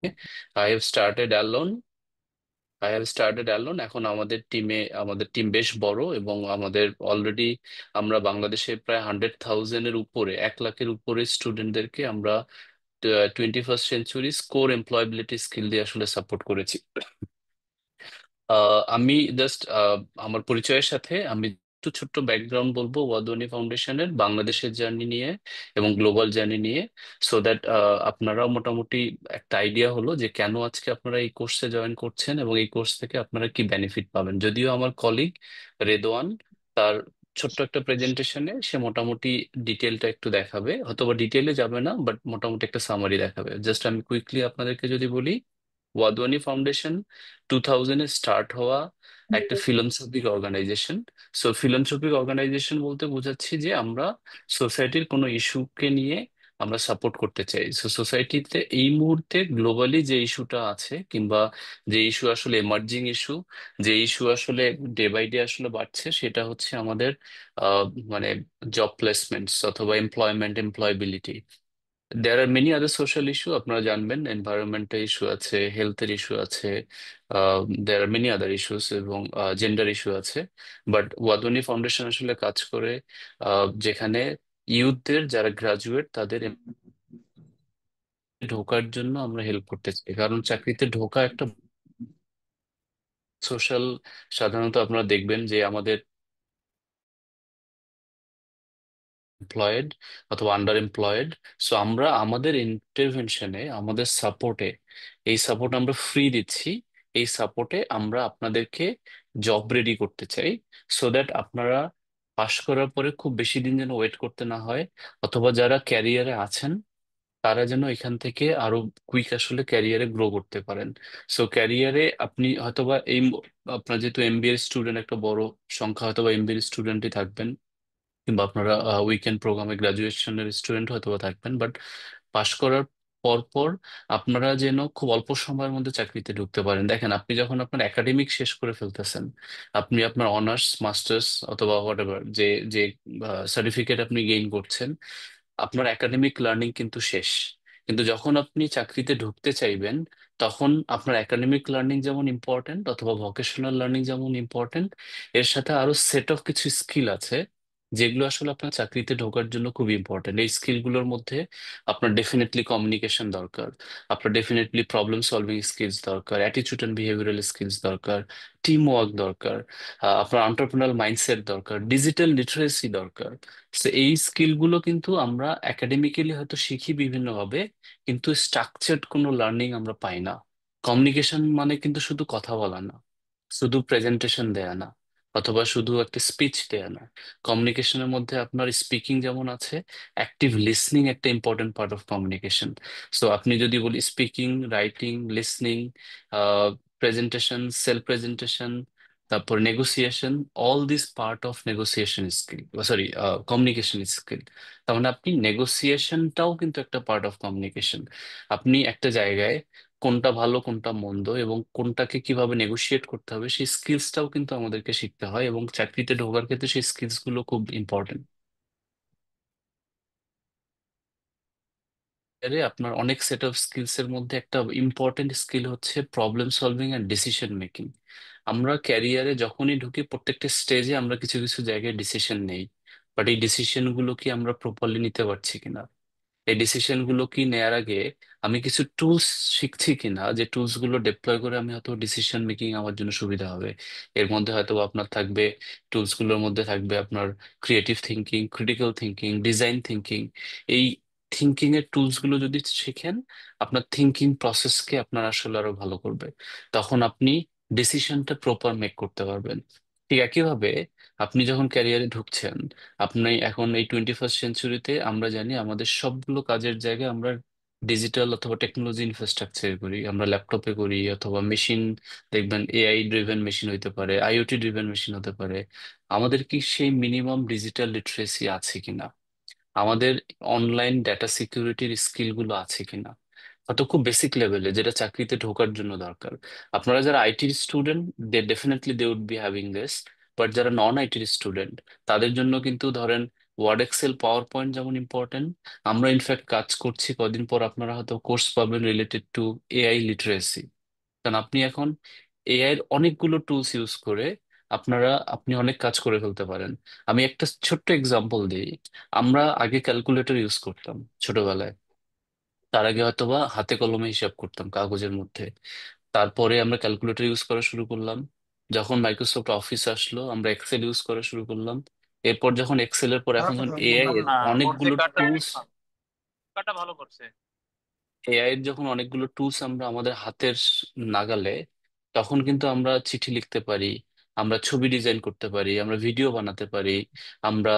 I have started alone এখন আমাদের team বেশ বড়, এবং আমাদের অলরেডি আমরা বাংলাদেশে প্রায় 100,000-এর উপরে, 1 লাখের উপরে স্টুডেন্টদেরকে আমরা 21st century score employability skill দিয়ে আসলে সাপোর্ট করেছি। আমি জাস্ট আমার পরিচয়ের সাথে আমি একটু ছোট্ট ব্যাকগ্রাউন্ড বলবো ওয়াদনি ফাউন্ডেশনের বাংলাদেশের জার্নি নিয়ে এবং গ্লোবাল জার্নি নিয়ে, সো দ্যাট আপনারা মোটামুটি একটা আইডিয়া হলো যে কেন আজকে আপনারা এই কোর্সে জয়েন করছেন এবং এই কোর্স থেকে আপনারা কি বেনিফিট পাবেন। যদিও আমার কলিগ রেদওয়ান তার ছোট্ট একটা প্রেজেন্টেশনে সে মোটামুটি ডিটেলটা একটু দেখাবে, হয়তোবা ডিটেলে যাবে না, বাট মোটামুটি একটা সামারি দেখাবে। জাস্ট আমি কুইকলি আপনাদেরকে যদি বলি, ওয়াদওয়ানি ফাউন্ডেশন 2000-এ স্টার্ট হওয়া একটা philanthropic organisation. So philanthropic organisation বলতে বোঝাচ্ছি যে আমরা সোসাইটির কোনো ইস্যুকে নিয়ে আমরা সাপোর্ট করতে চাই। সো সোসাইটিতে এই মুহূর্তে গ্লোবালি যে ইস্যুটা আছে, কিংবা যে ইস্যু আসলে এমার্জিং ইস্যু, যে ইস্যু আসলে ডে বাই ডে আসলে বাড়ছে, সেটা হচ্ছে আমাদের আহ, মানে জব প্লেসমেন্টস অথবা employability. There are many other social issue, আপনারা জানবেন এনভায়রনমেন্টাল ইস্যু আছে, হেলথের ইস্যু আছে, there are many other issues, এবং জেন্ডার ইস্যু আছে। বাট ওয়াদনি ফাউন্ডেশন আসলে কাজ করে যেখানে ইউথদের যারা গ্রাজুয়েট তাদের ঢোকার জন্য আমরা হেল্প করতে চাই, কারণ চাকরিতে ঢোকা একটা সোশ্যাল, সাধারণত আপনারা দেখবেন যে আমাদের এমপ্লয়েড অথবা আন্ডার এমপ্লয়েড। সো আমরা আমাদের ইন্টারভেনশনে, আমাদের সাপোর্টে, এই সাপোর্ট আমরা ফ্রি দিচ্ছি, এই সাপোর্টে আমরা আপনাদেরকে জব রেডি করতে চাই, সো দ্যাট আপনারা পাশ করার পরে খুব বেশি দিন যেন ওয়েট করতে না হয়, অথবা যারা ক্যারিয়ারে আছেন তারা যেন এখান থেকে আরো কুইক আসলে ক্যারিয়ারে গ্রো করতে পারেন। সো ক্যারিয়ারে আপনি হয়তোবা আপনার যেহেতু এমবিএ স্টুডেন্ট একটা বড় সংখ্যা হয়তোবা এমবিএ স্টুডেন্টই থাকবেন, কিংবা আপনারা উইকেন্ড প্রোগ্রামে গ্রাজুয়েশনের স্টুডেন্ট হয়তো বা থাকবেন, বাট পাশ করার পর পর আপনারা যেন খুব অল্প সময়ের মধ্যে চাকরিতে ঢুকতে পারেন। দেখেন, আপনি যখন আপনার একাডেমিক শেষ করে ফেলতেছেন, আপনি আপনার অনার্স মাস্টার্স অথবা হোয়াট এভার যে যে সার্টিফিকেট আপনি গেইন করছেন, আপনার একাডেমিক লার্নিং কিন্তু শেষ। কিন্তু যখন আপনি চাকরিতে ঢুকতে চাইবেন, তখন আপনার একাডেমিক লার্নিং যেমন ইম্পর্ট্যান্ট অথবা ভোকেশনাল লার্নিং যেমন ইম্পর্ট্যান্ট, এর সাথে আরো সেট অফ কিছু স্কিল আছে যেগুলো আসলে আপনার চাকরিতে ঢোকার জন্য খুব ইম্পর্ট্যান্ট। এই স্কিলগুলোর মধ্যে আপনার ডেফিনেটলি কমিউনিকেশন দরকার, আপনার ডেফিনেটলি প্রবলেম সলভিং স্কিলস দরকার, অ্যাটিটিউড অ্যান্ড বিহেভিয়ারাল স্কিলস দরকার, টিম ওয়ার্ক দরকার, আপনার এন্টারপ্রেনারিয়াল মাইন্ডসেট দরকার, ডিজিটাল লিটারেসি দরকার। তো এই স্কিলগুলো কিন্তু আমরা একাডেমিক্যালি হয়তো শিখি বিভিন্নভাবে, কিন্তু স্ট্রাকচার্ড কোনো লার্নিং আমরা পাই না। কমিউনিকেশন মানে কিন্তু শুধু কথা বলা না, শুধু প্রেজেন্টেশন দেয়া না, অথবা শুধু একটা স্পিচ দেয়া না। কমিউনিকেশনের মধ্যে আপনার স্পিকিং যেমন আছে, অ্যাক্টিভ লিসনিং একটা important part of communication. So আপনি যদি বলি speaking, writing, listening, presentation, self presentation, তারপর negotiation, all this part of negotiation skill, sorry, communication skill. তার মানে আপনি নেগোসিয়েশনটাও কিন্তু একটা পার্ট অফ কমিউনিকেশন। আপনি একটা জায়গায় কোনটা ভালো কোনটা মন্দ এবং কোনটাকে কিভাবে নেগোশিয়েট করতে হবে, সেই স্কিলসটাও কিন্তু আমাদেরকে শিখতে হয়, এবং চাকরিতে ঢোকার ক্ষেত্রে সেই স্কিলস গুলো খুব ইম্পর্টেন্ট। এর আপনার অনেক সেট অফ স্কিলস এর মধ্যে একটা ইম্পর্টেন্ট স্কিল হচ্ছে problem solving and decision making. আমরা ক্যারিয়ারে যখনই ঢুকি, প্রত্যেকটা স্টেজে আমরা কিছু কিছু জায়গায় ডিসিশন নেই, বাট এই ডিসিশন গুলো কি আমরা প্রপারলি নিতে পারছি কিনা, এই ডিসিশন গুলো কি নেয়ার আগে আমি কিছু টুলস শিখছি কিনা, যে টুলস গুলো ডিপ্লয় করে আমি হয়তো ডিসিশন মেকিং আমার জন্য সুবিধা হবে। এর মধ্যে হয়তো আপনার থাকবে, টুলস গুলোর মধ্যে থাকবে আপনার creative thinking, critical thinking, design thinking. এই থিঙ্কিং এর টুলস গুলো যদি শিখেন, আপনার থিঙ্কিং প্রসেসকে আপনার আসলে আরো ভালো করবে। তখন আপনি ডিসিশনটা প্রপার মেক করতে পারবেন। ঠিক একইভাবে আপনি যখন ক্যারিয়ারে ঢুকছেন, আপনি এখন এই 21st সেঞ্চুরিতে আমরা জানি আমাদের সবগুলো কাজের জায়গায় আমরা ডিজিটাল অথবা টেকনোলজি ইনফ্রাস্ট্রাকচার করি, আমরা ল্যাপটপে করি অথবা মেশিন, দেখবেন এআই ড্রিভেন মেশিন হতে পারে, আইওটি ড্রিভেন মেশিন হতে পারে। আমাদের কি সেই মিনিমাম ডিজিটাল লিটারেসি আছে কিনা, আমাদের অনলাইন ডেটা সিকিউরিটির স্কিলগুলো আছে কিনা, হয়তো খুব বেসিক লেভেলে যেটা চাকরিতে ঢোকার জন্য দরকার। আপনারা যারা আইটির student, they definitely they would be having this, but যারা নন আইটির স্টুডেন্ট, তাদের জন্য কিন্তু ধরেন ওয়ার্ড, এক্সেল, পাওয়ার পয়েন্ট যেমন ইম্পর্টেন্ট, আমরা ইনফ্যাক্ট কাজ করছি, কদিন পর আপনারা হয়তো কোর্স পাবেন রিলেটেড টু এআই লিটারেসি। কারণ আপনি এখন এআই এর অনেকগুলো টুলস ইউজ করে আপনি অনেক কাজ করে ফেলতে পারেন। আমি একটা ছোট্ট এক্সাম্পল দিই। আমরা আগে ক্যালকুলেটর ইউজ করতাম ছোটবেলায়, তার আগে হয়তোবা হাতে কলমে হিসাব করতাম কাগজের মধ্যে। তারপরে আমরা ক্যালকুলেটর ইউজ করা শুরু করলাম। যখন মাইক্রোসফট অফিস আসলো আমরা এক্সেল ইউজ করা শুরু করলাম। এরপর যখন এক্সেলের পর এখন যখন এআই এর অনেকগুলো টুলস, এআই এর যখন অনেকগুলো টুলস আমরা আমাদের হাতের নাগালে, তখন কিন্তু আমরা চিঠি লিখতে পারি, আমরা ছবি ডিজাইন করতে পারি, আমরা ভিডিও বানাতে পারি, আমরা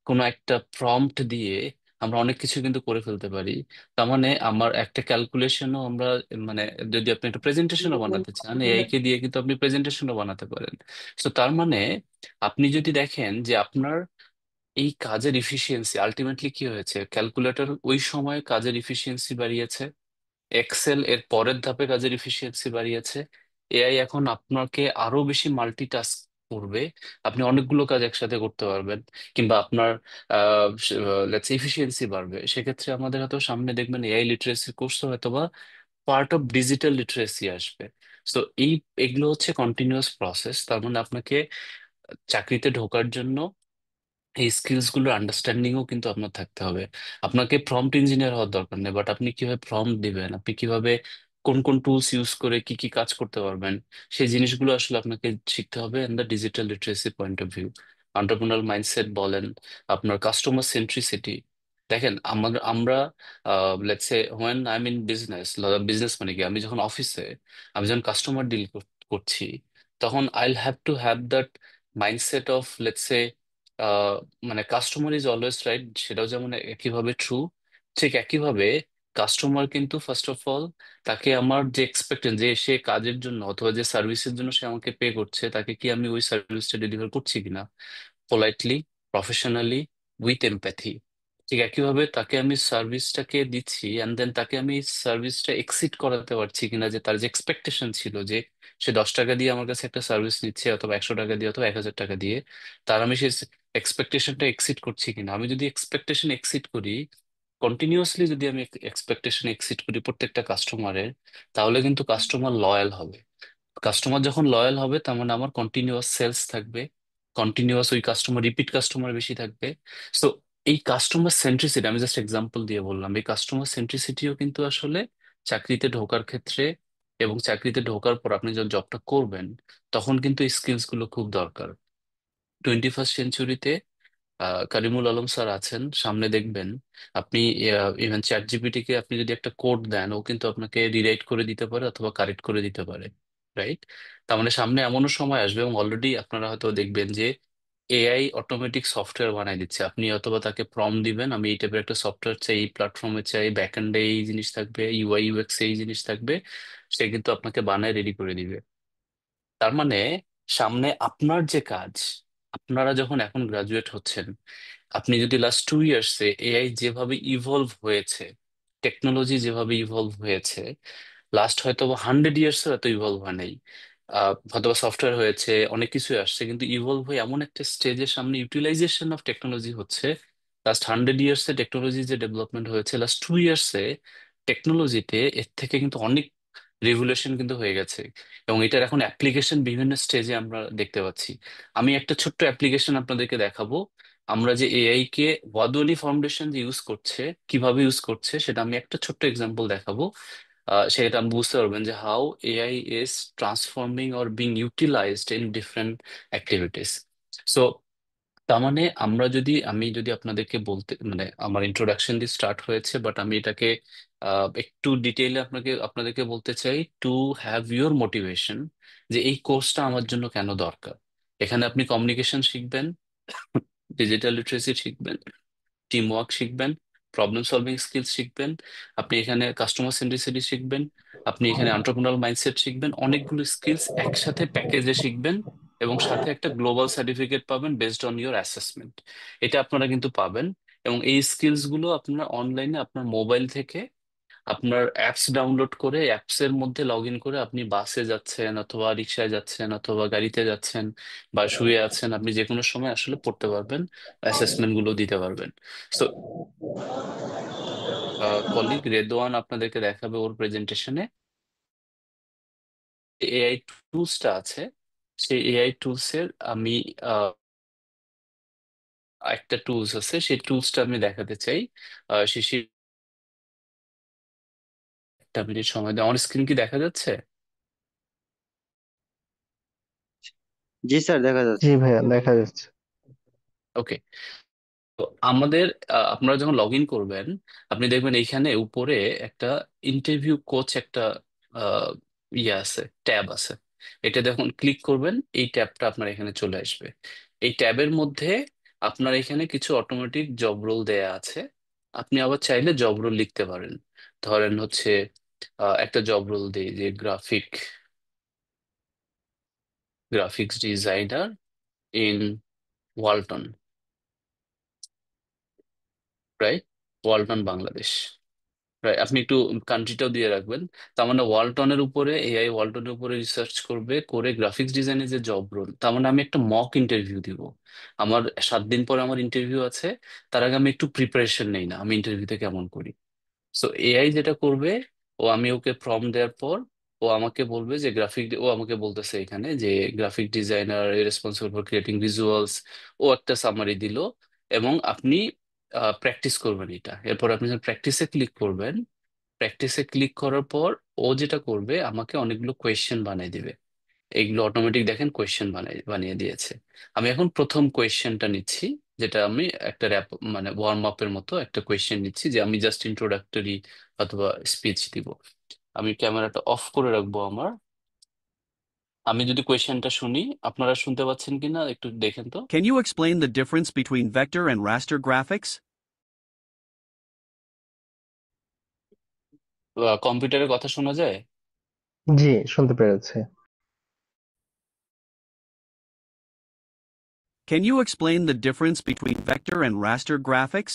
কোনো একটা প্রম্পট দিয়ে আমরা অনেক কিছু কিন্তু করে ফেলতে পারি। তার মানে আমার একটা ক্যালকুলেশনও আমরা, মানে যদি আপনি একটা প্রেজেন্টেশনও বানাতে চান এআই কে দিয়ে কিন্তু আপনি প্রেজেন্টেশনও বানাতে পারেন। তো তার মানে আপনি যদি দেখেন যে আপনার এই কাজের ইফিসিয়েন্সি আলটিমেটলি কি হয়েছে, ক্যালকুলেটর ওই সময় কাজের ইফিসিয়েন্সি বাড়িয়েছে, এক্সেল এর পরের ধাপে কাজের ইফিসিয়েন্সি বাড়িয়েছে, এআই এখন আপনাকে আরো বেশি মাল্টিটাস্ক করবে, আপনি অনেকগুলো কাজ একসাথে করতে পারবেন, কিংবা আপনার লেটস ইফিসিয়েন্সি বাড়বে। সেক্ষেত্রে আমাদের হয়তো সামনে দেখবেন এআই লিটারেসি কোর্স হয়তো বা পার্ট অফ ডিজিটাল লিটারেসি আসবে। তো এগুলো হচ্ছে কন্টিনিউয়াস প্রসেস। তার মানে আপনাকে চাকরিতে ঢোকার জন্য এই স্কিলস গুলোর আন্ডারস্ট্যান্ডিংও কিন্তু আপনার থাকতে হবে। আপনাকে প্রম্পট ইঞ্জিনিয়ার হওয়ার দরকার নেই, বাট আপনি কিভাবে প্রম্পট দিবেন, আপনি কিভাবে কোন কোন টুলস ইউজ করে কি কি কাজ করতে পারবেন, সেই জিনিসগুলো আসলে আপনাকে শিখতে হবে in the digital literacy point of view. Entrepreneurial mindset বলেন, আপনার কাস্টমার সেন্ট্রিসিটি। দেখেন আমাদের আমরা let's say when I am in business, business মানে কি, আমি যখন অফিসে, আমি যখন কাস্টমার ডিল করছি, তখন I'll have to have that mindset of let's say uh, মানে কাস্টমার ইজ অলওয়েজ রাইট, সেটাও যেমন একইভাবে ট্রু, ঠিক একইভাবে কাস্টমার কিন্তু ফার্স্ট অফ অল, তাকে আমার যে এক্সপেক্টেন যে সে কাজের জন্য অথবা যে সার্ভিসের জন্য সে আমাকে পে করছে, তাকে কি আমি ওই সার্ভিসটা ডেলিভার করছি কিনা, পোলাইটলি, প্রফেশনালি, উইথ এমপ্যাথি। ঠিক একইভাবে তাকে আমি সার্ভিসটাকে দিচ্ছি অ্যান্ড দেন তাকে আমি সার্ভিসটা এক্সিড করাতে পারছি কিনা, যে তার যে এক্সপেকটেশন ছিল যে সে 10 টাকা দিয়ে আমার কাছে একটা সার্ভিস নিচ্ছে অথবা 100 টাকা দিয়ে অথবা 1,000 টাকা দিয়ে, তার আমি সেই এক্সপেকটেশনটা এক্সিড করছি কিনা। আমি যদি এক্সপেকটেশন এক্সিড করি, কন্টিনিউয়াসলি যদি আমি এক্সপেকটেশন এক্সিড করি প্রত্যেকটা কাস্টমারের, তাহলে কিন্তু কাস্টমার লয়াল হবে। কাস্টমার যখন লয়াল হবে তার মানে আমার কন্টিনিউয়াস সেলস থাকবে, কন্টিনিউয়াস ওই কাস্টমার, রিপিট কাস্টমার বেশি থাকবে। সো এই কাস্টমার সেন্ট্রিসিটি, আমি জাস্ট এক্সাম্পল দিয়ে বললাম, এই কাস্টমার সেন্ট্রিসিটিও কিন্তু আসলে চাকরিতে ঢোকার ক্ষেত্রে এবং চাকরিতে ঢোকার পর আপনি যখন জবটা করবেন, তখন কিন্তু এই স্কিলস গুলো খুব দরকার। 21st সেঞ্চুরিতে কারিমুল আলম স্যার আছেন, সামনে দেখবেন আপনি ইভেন চ্যাট জিপিটি কে আপনি যদি একটা কোড দেন, ও কিন্তু আপনাকে রিরাইট করে দিতে পারে অথবা কারেক্ট করে দিতে পারে, রাইট? তার মানে সামনে এমনও সময় আসবে, এবং অলরেডি আপনারা হয়তো দেখবেন যে এআই অটোমেটিক সফটওয়্যার বানাই দিচ্ছে। আপনি অথবা তাকে প্রম দিবেন, আমি এই টাইপের একটা সফটওয়্যার চাই, এই প্ল্যাটফর্মে চাই, ব্যাকএন্ডে এই জিনিস থাকবে, ইউআই ইউএক্স এই জিনিস থাকবে, সে কিন্তু আপনাকে বানায় রেডি করে দিবে। তার মানে সামনে আপনার যে কাজ, আপনারা যখন এখন গ্রাজুয়েট হচ্ছেন, আপনি যদি লাস্ট 2 ইয়ার্সে এআই যেভাবে ইভলভ হয়েছে, টেকনোলজি যেভাবে ইভলভ হয়েছে, লাস্ট হয়তো 100 ইয়ার্সও এত ইভলভ হয় নাই। হয়তো সফটওয়্যার হয়েছে, অনেক কিছু আসছে, কিন্তু ইভলভ হয়ে এমন একটা স্টেজের সামনে ইউটিলাইজেশন অফ টেকনোলজি হচ্ছে। লাস্ট 100 ইয়ার্সে টেকনোলজি যে ডেভেলপমেন্ট হয়েছে, লাস্ট 2 ইয়ার্সে টেকনোলজিতে এর থেকে কিন্তু অনেক রিভলিউশন কিন্তু হয়ে গেছে, এবং এটার এখন অ্যাপ্লিকেশন বিভিন্ন স্টেজে আমরা দেখতে পাচ্ছি। আমি একটা ছোট্ট অ্যাপ্লিকেশন আপনাদেরকে দেখাবো। আমরা যে এআই কে ওয়াদুয়ালি ফাউন্ডেশন যে ইউজ করছে, কিভাবে ইউজ করছে সেটা আমি একটা ছোট্ট এক্সাম্পল দেখাবো। সেটা আপনি বুঝতে পারবেন যে how AI is transforming or being utilised in different activities. So তার মানে আমি যদি আপনাদেরকে বলতে, মানে আমার ইন্ট্রোডাকশন দিয়ে স্টার্ট হয়েছে, বাট আমি এটাকে একটু ডিটেইলে আপনাদেরকে বলতে চাই, টু হ্যাভ ইউর মোটিভেশন, যে এই কোর্সটা আমার জন্য কেন দরকার। এখানে আপনি কমিউনিকেশন শিখবেন, ডিজিটাল লিটারেসি শিখবেন, টিম ওয়ার্ক শিখবেন, প্রবলেম সলভিং স্কিলস শিখবেন, আপনি এখানে কাস্টমার সেন্ট্রিসিটি শিখবেন, আপনি এখানে এন্টারপ্রেনারিয়াল মাইন্ডসেট শিখবেন, অনেকগুলো স্কিলস একসাথে প্যাকেজে শিখবেন, এবং সাথে একটা গ্লোবাল সার্টিফিকেট পাবেন বেসড অন ইউর অ্যাসেসমেন্ট। এটা আপনারা কিন্তু পাবেন, এবং এই স্কিলস গুলো আপনারা অনলাইনে আপনার মোবাইল থেকে আপনার অ্যাপস ডাউনলোড করে অ্যাপসের মধ্যে লগ ইন করে আপনি বাসে যাচ্ছেন অথবা রিক্সায় যাচ্ছেন অথবা গাড়িতে যাচ্ছেন বা শুয়ে আছেন, আপনি যে কোনো সময় আসলে পড়তে পারবেন, অ্যাসেসমেন্ট গুলো দিতে পারবেন। তো কলিগ রেদওয়ান আপনাদেরকে দেখাবে ওর প্রেজেন্টেশনে এআই টুলসটা আছে। সেই এআই টুলস এর আমি আহ, একটা টুলস আছে, সেই টুলসটা আমি দেখাতে চাই। শিশির, একটা মিনিট সময় দেয়। আমার স্ক্রিন কি দেখা যাচ্ছে? জি স্যার, দেখা জি যাচ্ছে। ভাইয়া, দেখা যাচ্ছে। ওকে। তো আমাদের আপনারা যখন লগ ইন করবেন, আপনি দেখবেন এইখানে উপরে একটা ইন্টারভিউ কোচ একটা আহ, ইয়ে আছে, ট্যাব আছে। এটা যখন ক্লিক করবেন এই ট্যাবটা আপনার এখানে চলে আসবে। এই ট্যাবের মধ্যে আপনার এখানে কিছু অটোমেটিক জব রোল দেয়া আছে। আপনি আবার চাইলে জব রোল লিখতে পারেন। ধরেন হচ্ছে একটা জব রোল দিই যে graphics designer in Walton, right? Walton Bangladesh. Right, আপনি একটু কান্ট্রিটাও দিয়ে রাখবেন। তার মানে ওয়ালটনের উপরে, এআই ওয়ালটনের উপরে রিসার্চ করবে, করে গ্রাফিক্স ডিজাইনের যে জব রোল, তার মানে আমি একটা মক ইন্টারভিউ দিব। আমার 7 দিন পরে আমার ইন্টারভিউ আছে। তার আগে আমি একটু প্রিপারেশন নেই না আমি ইন্টারভিউতে কেমন করি। সো এআই যেটা করবে, ও আমি ওকে ফর্ম দেওয়ার পর ও আমাকে বলবে যে ও আমাকে বলতেছে এখানে যে graphic designer responsible for creating visuals. ও একটা সামারি দিল এবং আপনি প্র্যাকটিস করবেন এটা। এরপর আপনি যখন প্র্যাকটিসে ক্লিক করবেন, প্র্যাকটিসে ক্লিক করার পর ও যেটা করবে আমাকে অনেকগুলো কোয়েশ্চেন বানিয়ে দিবে। এইগুলো অটোমেটিক দেখেন কোয়েশ্চেন বানিয়ে দিয়েছে। আমি এখন প্রথম কোয়েশ্চেনটা নিচ্ছি, যেটা আমি একটা র্যাপ মানে ওয়ার্ম আপের মতো একটা কোয়েশ্চেন নিচ্ছি, যে আমি জাস্ট ইন্ট্রোডাক্টরি অথবা স্পিচ দিব। আমি ক্যামেরাটা অফ করে রাখবো আমার। আমি যদি কোয়েশ্চেনটা শুনি, আপনারা শুনতে পাচ্ছেন কিনা একটু দেখেন তো। Can you explain the difference between vector and raster graphics? কম্পিউটারের কথা শোনা যায়? জি, শুনতে পেরেছি। Can you explain the difference between vector and raster graphics?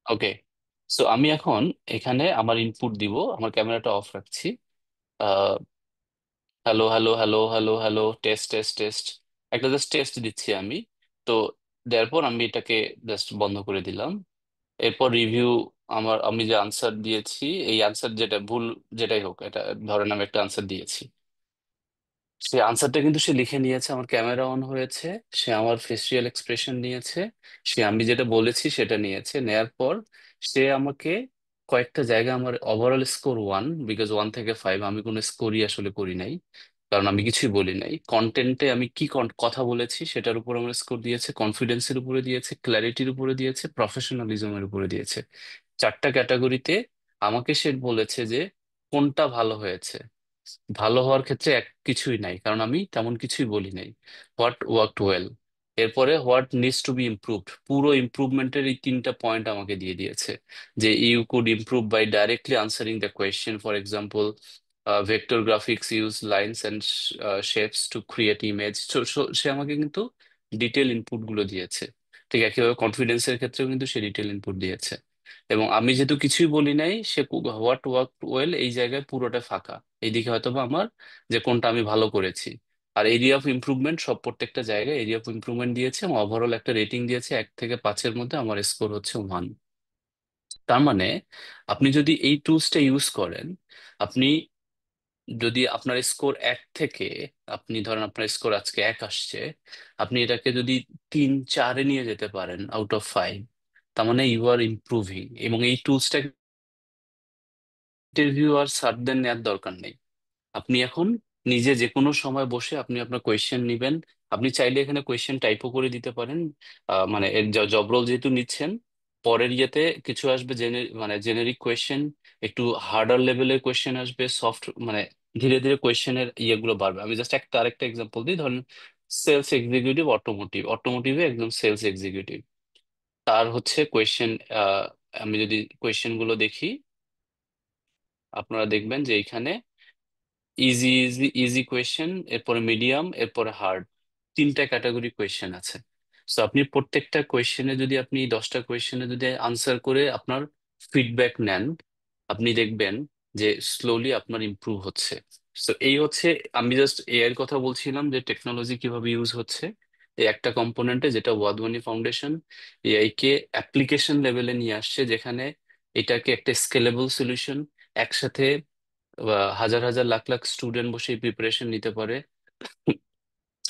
Okay. So আমি এখন এখানে আমার ইনপুট দিব, আমার ক্যামেরাটা অফ রাখছি। Hello hello hello hello hello, test test test, একটা জাস্ট টেস্ট দিচ্ছি আমি। তো দেওয়ার পর আমি এটাকে জাস্ট বন্ধ করে দিলাম। এরপর রিভিউ, আমি যে আনসার দিয়েছি, এই আনসার যেটা ভুল, যেটাই হোক, এটা ধরেন আমি একটা আনসার দিয়েছি, সে আনসারটা কিন্তু সে লিখে নিয়েছে, আমার ক্যামেরা অন হয়েছে, সে আমার ফেসিয়াল এক্সপ্রেশন নিয়েছে, সে আমি যেটা বলেছি সেটা নিয়েছে। নেয়ার পর সে আমাকে কয়েকটা জায়গায়, আমার ওভারঅল স্কোর 1, বিকজ 1 থেকে 5 আমি কোনো স্কোরই আসলে করি নাই, কারণ আমি কিছুই বলি নাই। কন্টেন্টে আমি কি কথা বলেছি সেটার উপর আমার স্কোর দিয়েছে, কনফিডেন্সের উপরে দিয়েছে, ক্ল্যারিটির উপরে দিয়েছে, প্রফেশনালিজমের উপরে দিয়েছে। 4টা ক্যাটাগরিতে আমাকে সে বলেছে যে কোনটা ভালো হয়েছে। ভালো হওয়ার ক্ষেত্রে কিছুই নাই, কারণ আমি তেমন কিছুই বলি নাই। হোয়াট ওয়ার্কড ওয়েল, এরপরে what needs to be improved, পুরো ইমপ্রুভমেন্টের এই 3টা পয়েন্ট আমাকে দিয়ে দিয়েছে। যে you could improve by directly answering the question, for example vector graphics use lines and shapes to create image. সে আমাকে কিন্তু ডিটেল ইনপুট গুলো দিয়েছে। ঠিক একইভাবে কনফিডেন্সের ক্ষেত্রেও কিন্তু সে ডিটেল ইনপুট দিয়েছে। এবং আমি যেহেতু কিছুই বলি নাই, সে হোয়াট ওয়ার্ক ওয়েল এই জায়গায় পুরোটা ফাঁকা। এইদিকে হয়তো বা আমার যে কোনটা আমি ভালো করেছি। আর এরিয়া অফ ইমপ্রুভমেন্ট, সব প্রত্যেকটা জায়গায় এরিয়া অফ ইমপ্রুভমেন্ট দিয়েছে এবং ওভারঅল একটা রেটিং দিয়েছে 1 থেকে 5-এর মধ্যে আমার স্কোর হচ্ছে 1। তার মানে আপনি যদি এই টুলসটা ইউজ করেন, আপনি যদি আপনার স্কোর 1 থেকে, আপনি ধরেন আপনার স্কোর আজকে 1 আসছে, আপনি এটাকে যদি 3-4-এ নিয়ে যেতে পারেন আউট অফ 5, তার মানে ইউ আর ইমপ্রুভিং। এবং এই টুলসটা ইন্টারভিউ আর স্যারদের নেওয়ার দরকার নেই। আপনি এখন নিজে যে কোনো সময় বসে আপনি আপনার কোয়েশ্চেন নিবেন। আপনি চাইলে এখানে কোয়েশ্চেন টাইপও করে দিতে পারেন। মানে জব রোল যেহেতু নিচ্ছেন, পরের ইয়েতে কিছু আসবে মানে জেনেরিক কোয়েশ্চেন, একটু হার্ডার লেভেলের কোয়েশ্চেন আসবে, সফট মানে ধীরে ধীরে কোয়েশ্চেনের ইয়েগুলো বাড়বে। আমি জাস্ট আরেকটা এক্সাম্পল দিই, ধরুন সেলস এক্সিকিউটিভ অটোমোটিভে একদম সেলস এক্সিকিউটিভ, তার হচ্ছে কোয়েশ্চেন। আমি যদি কোয়েশ্চেন গুলো দেখি, আপনারা দেখবেন যে এখানে ইজি ইজি ইজি কোয়েশ্চেন, এরপরে মিডিয়াম, এরপরে হার্ড, 3টা ক্যাটাগরি কোয়েশ্চেন আছে। সো আপনি প্রত্যেকটা কোয়েশ্চেনে যদি আপনি 10টা কোয়েশ্চেনে যদি আনসার করে আপনার ফিডব্যাক নেন, আপনি দেখবেন যে স্লোলি আপনার ইমপ্রুভ হচ্ছে। তো এই হচ্ছে, আমি জাস্ট এআই এর কথা বলছিলাম যে টেকনোলজি কিভাবে ইউজ হচ্ছে এই একটা কম্পোনেন্টে, যেটা ওয়াধওয়ানি ফাউন্ডেশন এআই কে অ্যাপ্লিকেশন লেভেলে নিয়ে আসছে, যেখানে এটাকে একটা স্কেলেবল সলিউশন, একসাথে হাজার হাজার লাখ লাখ স্টুডেন্ট বসে প্রিপারেশন নিতে পারে।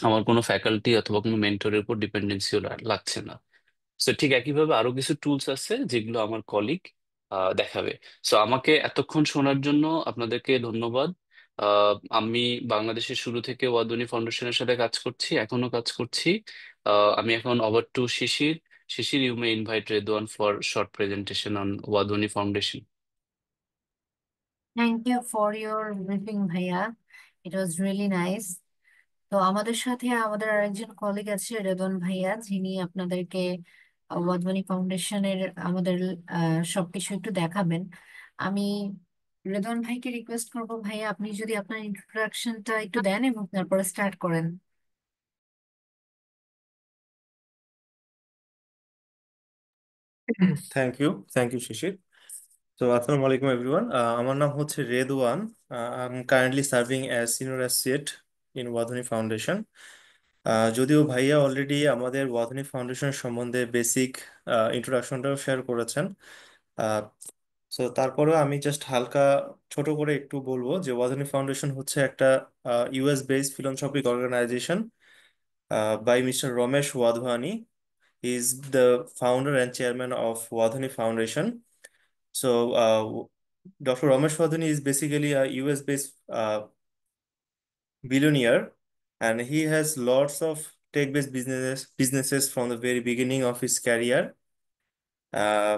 আমার কোনো ফ্যাকাল্টি অথবা কোনো মেন্টরের উপর ডিপেন্ডেন্সিও লাগছে না। সো ঠিক একইভাবে আরো কিছু টুলস আছে যেগুলো আমার কলিগ দেখাবে। সো আমাকে এতক্ষণ শোনার জন্য আপনাদেরকে ধন্যবাদ। আমি বাংলাদেশের শুরু থেকে ওয়াদনী ফাউন্ডেশনের সাথে কাজ করছি, এখনো কাজ করছি। আমি এখন over to Shishir. Shishir, you may invite Redwan for short presentation on Wadhwani foundation. Thank you for your briefing ভাইয়া, ইট ওয়াজ রিয়েলি নাইস। তো আমাদের সাথে আমাদের আরেকজন কলিগ আছে রেদন ভাইয়া, যিনি আপনাদেরকে ওয়াধবানী ফাউন্ডেশনের আমাদের সবকিছু একটু দেখাবেন। আমি রেদন ভাইকে রিকোয়েস্ট করবো, ভাইয়া আপনি যদি আপনার ইন্ট্রোডাকশনটা একটু দেন এবং তারপরে স্টার্ট করেন। Thank you Shishir. তো আসসালামু আলাইকুম এভরিওয়ান, আমার নাম হচ্ছে Redwan. I am currently serving as senior associate in Wadhwani foundation. যদিও ভাইয়া অলরেডি আমাদের ওয়াধনী ফাউন্ডেশন সম্বন্ধে বেসিক ইন্ট্রোডাকশনটাও শেয়ার করেছেন, সো তারপরেও আমি জাস্ট হালকা ছোট করে একটু বলবো যে ওয়াধনী ফাউন্ডেশন হচ্ছে একটা US based philanthropic organisation by mister Ramesh Wadhwani. He is the founder and chairman of Wadhwani Foundation. So, Dr. Ramesh Wadhwani is basically a US-based billionaire, and he has lots of tech-based businesses from the very beginning of his career. আহ,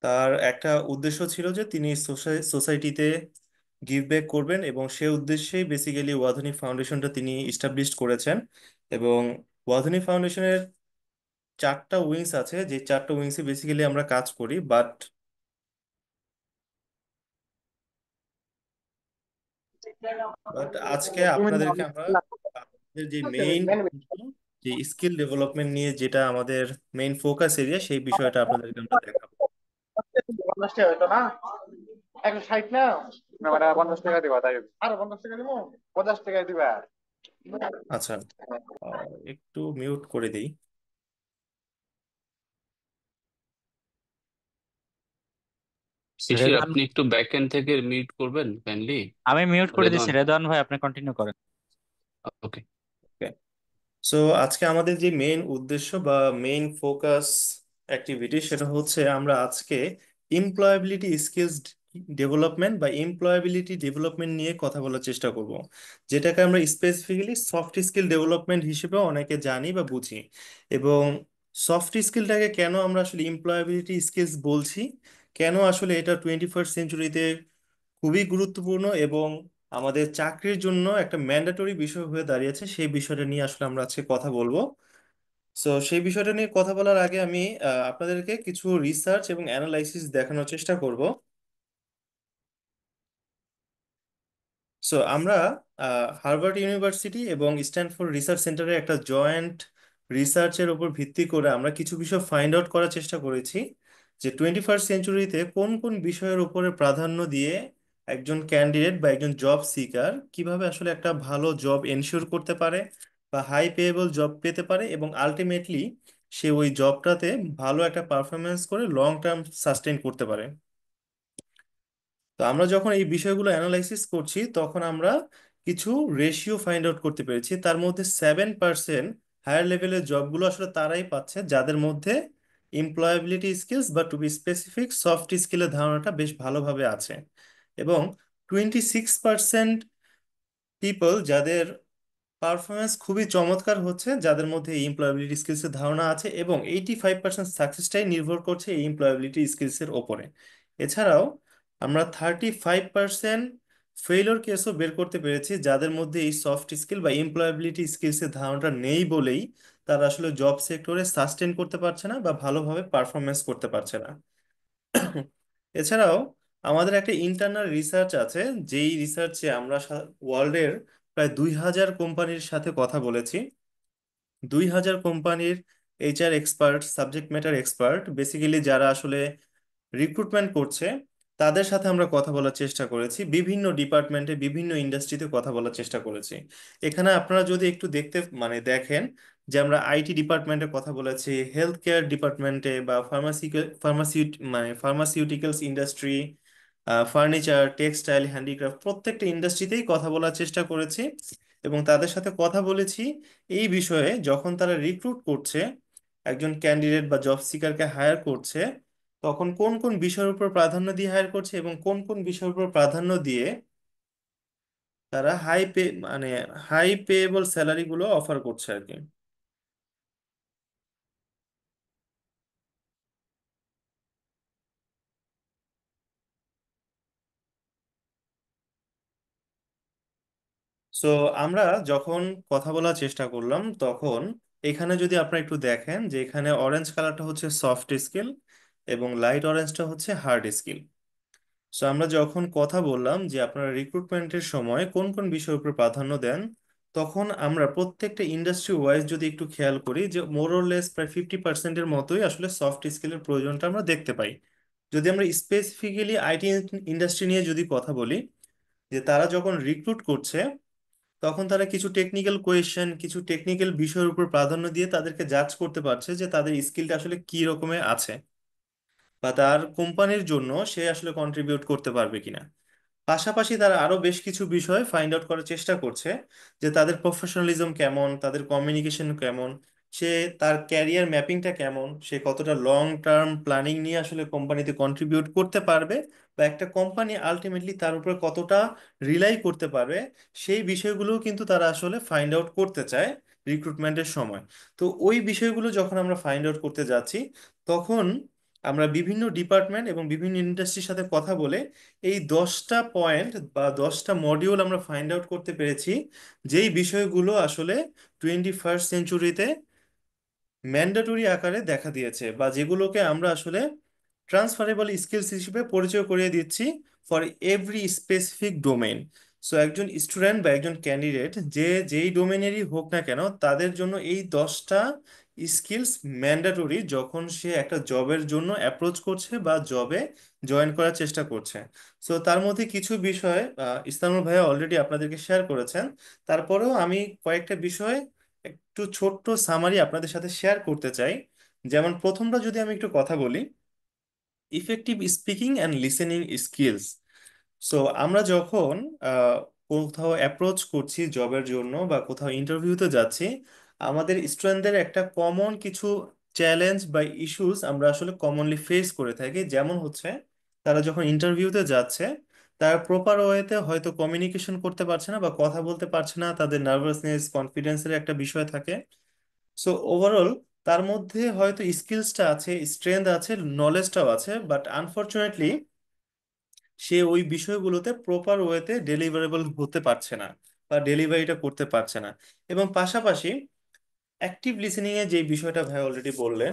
তার একটা উদ্দেশ্য ছিল যে তিনি সোসাইটিতে give back করবেন, এবং সে উদ্দেশ্যেই বেসিক্যালি ওয়াধনি ফাউন্ডেশনটা তিনি ইস্টাবলিশ করেছেন। এবং ওয়াধনি ফাউন্ডেশনের চারটা উইংস আছে, যে চারটা উইংসে বেসিক্যালি আমরা কাজ করি। বাট আজকে আপনাদেরকে আমরা আমাদের যে মেইন যে স্কিল ডেভেলপমেন্ট নিয়ে যেটা আমাদের মেইন ফোকাস এরিয়া, সেই বিষয়টা আপনাদেরকে আমরা দেখাবো। 50 টাকা হইতো না, 160 না, না মানে 50 টাকা দিবা, তাই আরো 50 টাকা দিব, 50 টাকায় দিবা। আচ্ছা, একটু মিউট করে দিই। শিশির, রেদওয়ান, আপনি একটু ব্যাক এন্ড থেকে মিউট করবেন কাইন্ডলি। আমি মিউট করে দিচ্ছি। রেদওয়ান। রেদওয়ান ভাই আপনি কন্টিনিউ করেন। ওকে। সো আজকে আমাদের যে মেইন উদ্দেশ্য বা মেইন ফোকাস অ্যাক্টিভিটি, সেটা হচ্ছে আমরা আজকে এমপ্লয়াবিলিটি স্কিলস ডেভেলপমেন্ট বা এমপ্লয়াবিলিটি ডেভেলপমেন্ট নিয়ে কথা বলার চেষ্টা করব, যেটাকে আমরা স্পেসিফিক্যালি সফট স্কিল ডেভেলপমেন্ট হিসেবে অনেকে জানি বা বুঝি। এবং সফট স্কিলটাকে কেন আমরা আসলে এমপ্লয়াবিলিটি স্কিলস বলছি, কেন আসলে এটা 21st সেঞ্চুরিতে খুবই গুরুত্বপূর্ণ এবং আমাদের চাকরির জন্য একটা ম্যান্ডেটরি বিষয় হয়ে দাঁড়িয়েছে, সেই বিষয়টা নিয়ে আসলে আমরা আজকে কথা বলবো। সো সেই বিষয়টা নিয়ে কথা বলার আগে আমি আপনাদেরকে কিছু রিসার্চ এবং অ্যানালাইসিস দেখানোর চেষ্টা করব। সো আমরা হার্ভার্ড ইউনিভার্সিটি এবং স্ট্যানফোর্ড রিসার্চ সেন্টারের একটা জয়েন্ট রিসার্চের উপর ভিত্তি করে আমরা কিছু বিষয় ফাইন্ড আউট করার চেষ্টা করেছি, যে 21st সেঞ্চুরিতে কোন কোন বিষয়ের উপরে প্রাধান্য দিয়ে একজন ক্যান্ডিডেট বা একজন জব সিকার কিভাবে আসলে একটা ভালো জব এনশিওর করতে পারে বা হাই পেয়েবল জব পেতে পারে, এবং আলটিমেটলি সে ওই জবটাতে ভালো একটা পারফরমেন্স করে লং টার্ম সাস্টেইন করতে পারে। তো আমরা যখন এই বিষয়গুলো অ্যানালাইসিস করছি, তখন আমরা কিছু রেশিও ফাইন্ড আউট করতে পেরেছি। তার মধ্যে 7% হায়ার লেভেলের জবগুলো আসলে তারাই পাচ্ছে যাদের মধ্যে এমপ্লয়াবিলিটি স্কিলস বা টু বি স্পেসিফিক সফট স্কিলের ধারণাটা বেশ ভালোভাবে আছে। এবং 26% পিপল যাদের পারফরমেন্স খুবই চমৎকার হচ্ছে, যাদের মধ্যে এই এমপ্লয়াবিলিটি স্কিলসের ধারণা আছে, এবং 85% সাকসেসটাই নির্ভর করছে এই এমপ্লয়াবিলিটি স্কিলসের ওপরে। এছাড়াও আমরা 35% ফেইলিওর কেসও বের করতে পেরেছি, যাদের মধ্যে এই সফট স্কিল বা এমপ্লয়াবিলিটি স্কিলসের ধারণাটা নেই বলেই তারা আসলে জব সেক্টরে সাস্টেন করতে পারছে না বা ভালোভাবে পারফরমেন্স করতে পারছে না। এছাড়াও আমাদের একটা ইন্টারনাল রিসার্চ আছে, যেই রিসার্চে আমরা ওয়ার্ল্ডের প্রায় 2000 কোম্পানির সাথে কথা বলেছি। 2000 কোম্পানির HR expert, subject matter expert, basically যারা আসলে রিক্রুটমেন্ট করছে, তাদের সাথে আমরা কথা বলার চেষ্টা করেছি, বিভিন্ন ডিপার্টমেন্টে বিভিন্ন ইন্ডাস্ট্রিতে কথা বলার চেষ্টা করেছি। এখানে আপনারা যদি একটু দেখেন যে আমরা আইটি ডিপার্টমেন্টে কথা বলেছি, হেলথ কেয়ার ডিপার্টমেন্টে বা pharmaceuticals industry, furniture, textile, handicraft, প্রত্যেকটা ইন্ডাস্ট্রিতেই কথা বলার চেষ্টা করেছি এবং তাদের সাথে কথা বলেছি এই বিষয়ে। যখন তারা রিক্রুট করছে, একজন ক্যান্ডিডেট বা জব সিকারকে হায়ার করছে, তখন কোন কোন বিষয়ের উপর প্রাধান্য দিয়ে হায়ার করছে এবং কোন কোন বিষয়ের উপর প্রাধান্য দিয়ে তারা হাই পেয়েবল স্যালারি গুলো অফার করছে আর কি। সো আমরা যখন কথা বলার চেষ্টা করলাম, তখন এখানে যদি আপনারা একটু দেখেন যে এখানে অরেঞ্জ কালারটা হচ্ছে সফট স্কিল এবং লাইট অরেঞ্জটা হচ্ছে হার্ড স্কিল। সো আমরা যখন কথা বললাম যে আপনারা রিক্রুটমেন্টের সময় কোন কোন বিষয়ের উপর প্রাধান্য দেন, তখন আমরা প্রত্যেকটা ইন্ডাস্ট্রি ওয়াইজ যদি একটু খেয়াল করি যে মোরলেস প্রায় 50%-এর মতোই আসলে সফট স্কিলের প্রয়োজনটা আমরা দেখতে পাই। যদি আমরা স্পেসিফিক্যালি আইটি ইন্ডাস্ট্রি নিয়ে যদি কথা বলি, যে তারা যখন রিক্রুট করছে, তখন তারা কিছু টেকনিক্যাল কোয়েশ্চেন, কিছু টেকনিক্যাল বিষয়ের উপর প্রাধান্য দিয়ে তাদেরকে জাজ করতে পারছে যে তাদের স্কিলটা আসলে কি রকমের আছে বা তার কোম্পানির জন্য সে আসলে কন্ট্রিবিউট করতে পারবে কিনা। পাশাপাশি তারা আরো বেশ কিছু বিষয় ফাইন্ড আউট করার চেষ্টা করছে, যে তাদের প্রফেশনালিজম কেমন, তাদের কমিউনিকেশন কেমন, সে তার ক্যারিয়ার ম্যাপিংটা কেমন, সে কতটা লং টার্ম প্ল্যানিং নিয়ে আসলে কোম্পানিতে কন্ট্রিবিউট করতে পারবে, বা একটা কোম্পানি আলটিমেটলি তার উপর কতটা রিলাই করতে পারবে। সেই বিষয়গুলো কিন্তু তারা আসলে ফাইন্ড আউট করতে চায় রিক্রুটমেন্টের সময়। তো ওই বিষয়গুলো যখন আমরা ফাইন্ড আউট করতে যাচ্ছি, তখন আমরা বিভিন্ন ডিপার্টমেন্ট এবং বিভিন্ন ইন্ডাস্ট্রির সাথে কথা বলে এই 10টা পয়েন্ট বা 10টা মডিউল আমরা ফাইন্ড আউট করতে পেরেছি, যেই বিষয়গুলো আসলে 21st সেঞ্চুরিতে ম্যান্ডেটরি আকারে দেখা দিয়েছে, বা যেগুলোকে আমরা আসলে ট্রান্সফারেবল স্কিলস হিসেবে পরিচয় করিয়ে দিচ্ছি for every specific domain. So একজন স্টুডেন্ট বা একজন ক্যান্ডিডেট যে যেই ডোমেনেরই হোক না কেন, তাদের জন্য এই 10টা স্কিলস ম্যান্ডেটরি যখন সে একটা জবের জন্য অ্যাপ্রোচ করছে বা জবে জয়েন করার চেষ্টা করছে। সো তার মধ্যে কিছু বিষয় ইসলামুল ভাইয়া অলরেডি আপনাদেরকে শেয়ার করেছেন। তারপরেও আমি কয়েকটা বিষয় একটু ছোট্ট সামারি আপনাদের সাথে শেয়ার করতে চাই। যেমন প্রথমটা যদি আমি একটু কথা বলি, effective speaking and listening skills. So আমরা যখন আহ, কোথাও অ্যাপ্রোচ করছি জবের জন্য বা কোথাও ইন্টারভিউতে যাচ্ছি, আমাদের স্টুডেন্টদের একটা কমন কিছু চ্যালেঞ্জ বা ইস্যুস আমরা আসলে কমনলি ফেস করে থাকি। যেমন হচ্ছে, তারা যখন ইন্টারভিউতে যাচ্ছে, তারা প্রপার ওয়েতে হয়তো কমিউনিকেশন করতে পারছে না বা কথা বলতে পারছে না, তাদের নার্ভাসনেস, কনফিডেন্সের একটা বিষয় থাকে। সো ওভারঅল তার মধ্যে হয়তো স্কিলসটা আছে, স্ট্রেংথ আছে, নলেজটাও আছে, বাট আনফরচুনেটলি সে ওই বিষয়গুলোতে প্রপার ওয়েতে ডেলিভারেবল হতে পারছে না বা ডেলিভারিটা করতে পারছে না। এবং পাশাপাশি অ্যাক্টিভ লিসেনিং এর যে বিষয়টা ভাই অলরেডি বললেন,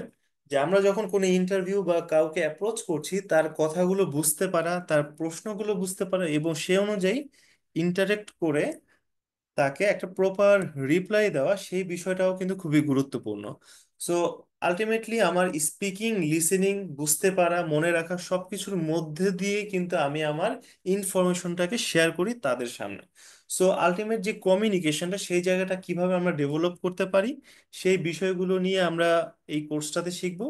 যে আমরা যখন কোনো ইন্টারভিউ বা কাউকে অ্যাপ্রোচ করছি, তার কথাগুলো বুঝতে পারা, তার প্রশ্নগুলো বুঝতে পারা এবং সে অনুযায়ী ইন্টারেক্ট করে তাকে একটা প্রপার রিপ্লাই দেওয়া, সেই বিষয়টাও কিন্তু খুবই গুরুত্বপূর্ণ। সো আলটিমেটলি আমার স্পিকিং, লিসেনিং, বুঝতে পারা, মনে রাখা, সবকিছুর মধ্যে দিয়ে কিন্তু আমি আমার ইনফরমেশনটাকে শেয়ার করি তাদের সামনে। সো আলটিমেট যে কমিউনিকেশনটা, সেই জায়গাটা কিভাবে আমরা ডেভেলপ করতে পারি, সেই বিষয়গুলো নিয়ে আমরা এই কোর্সটাতে শিখব।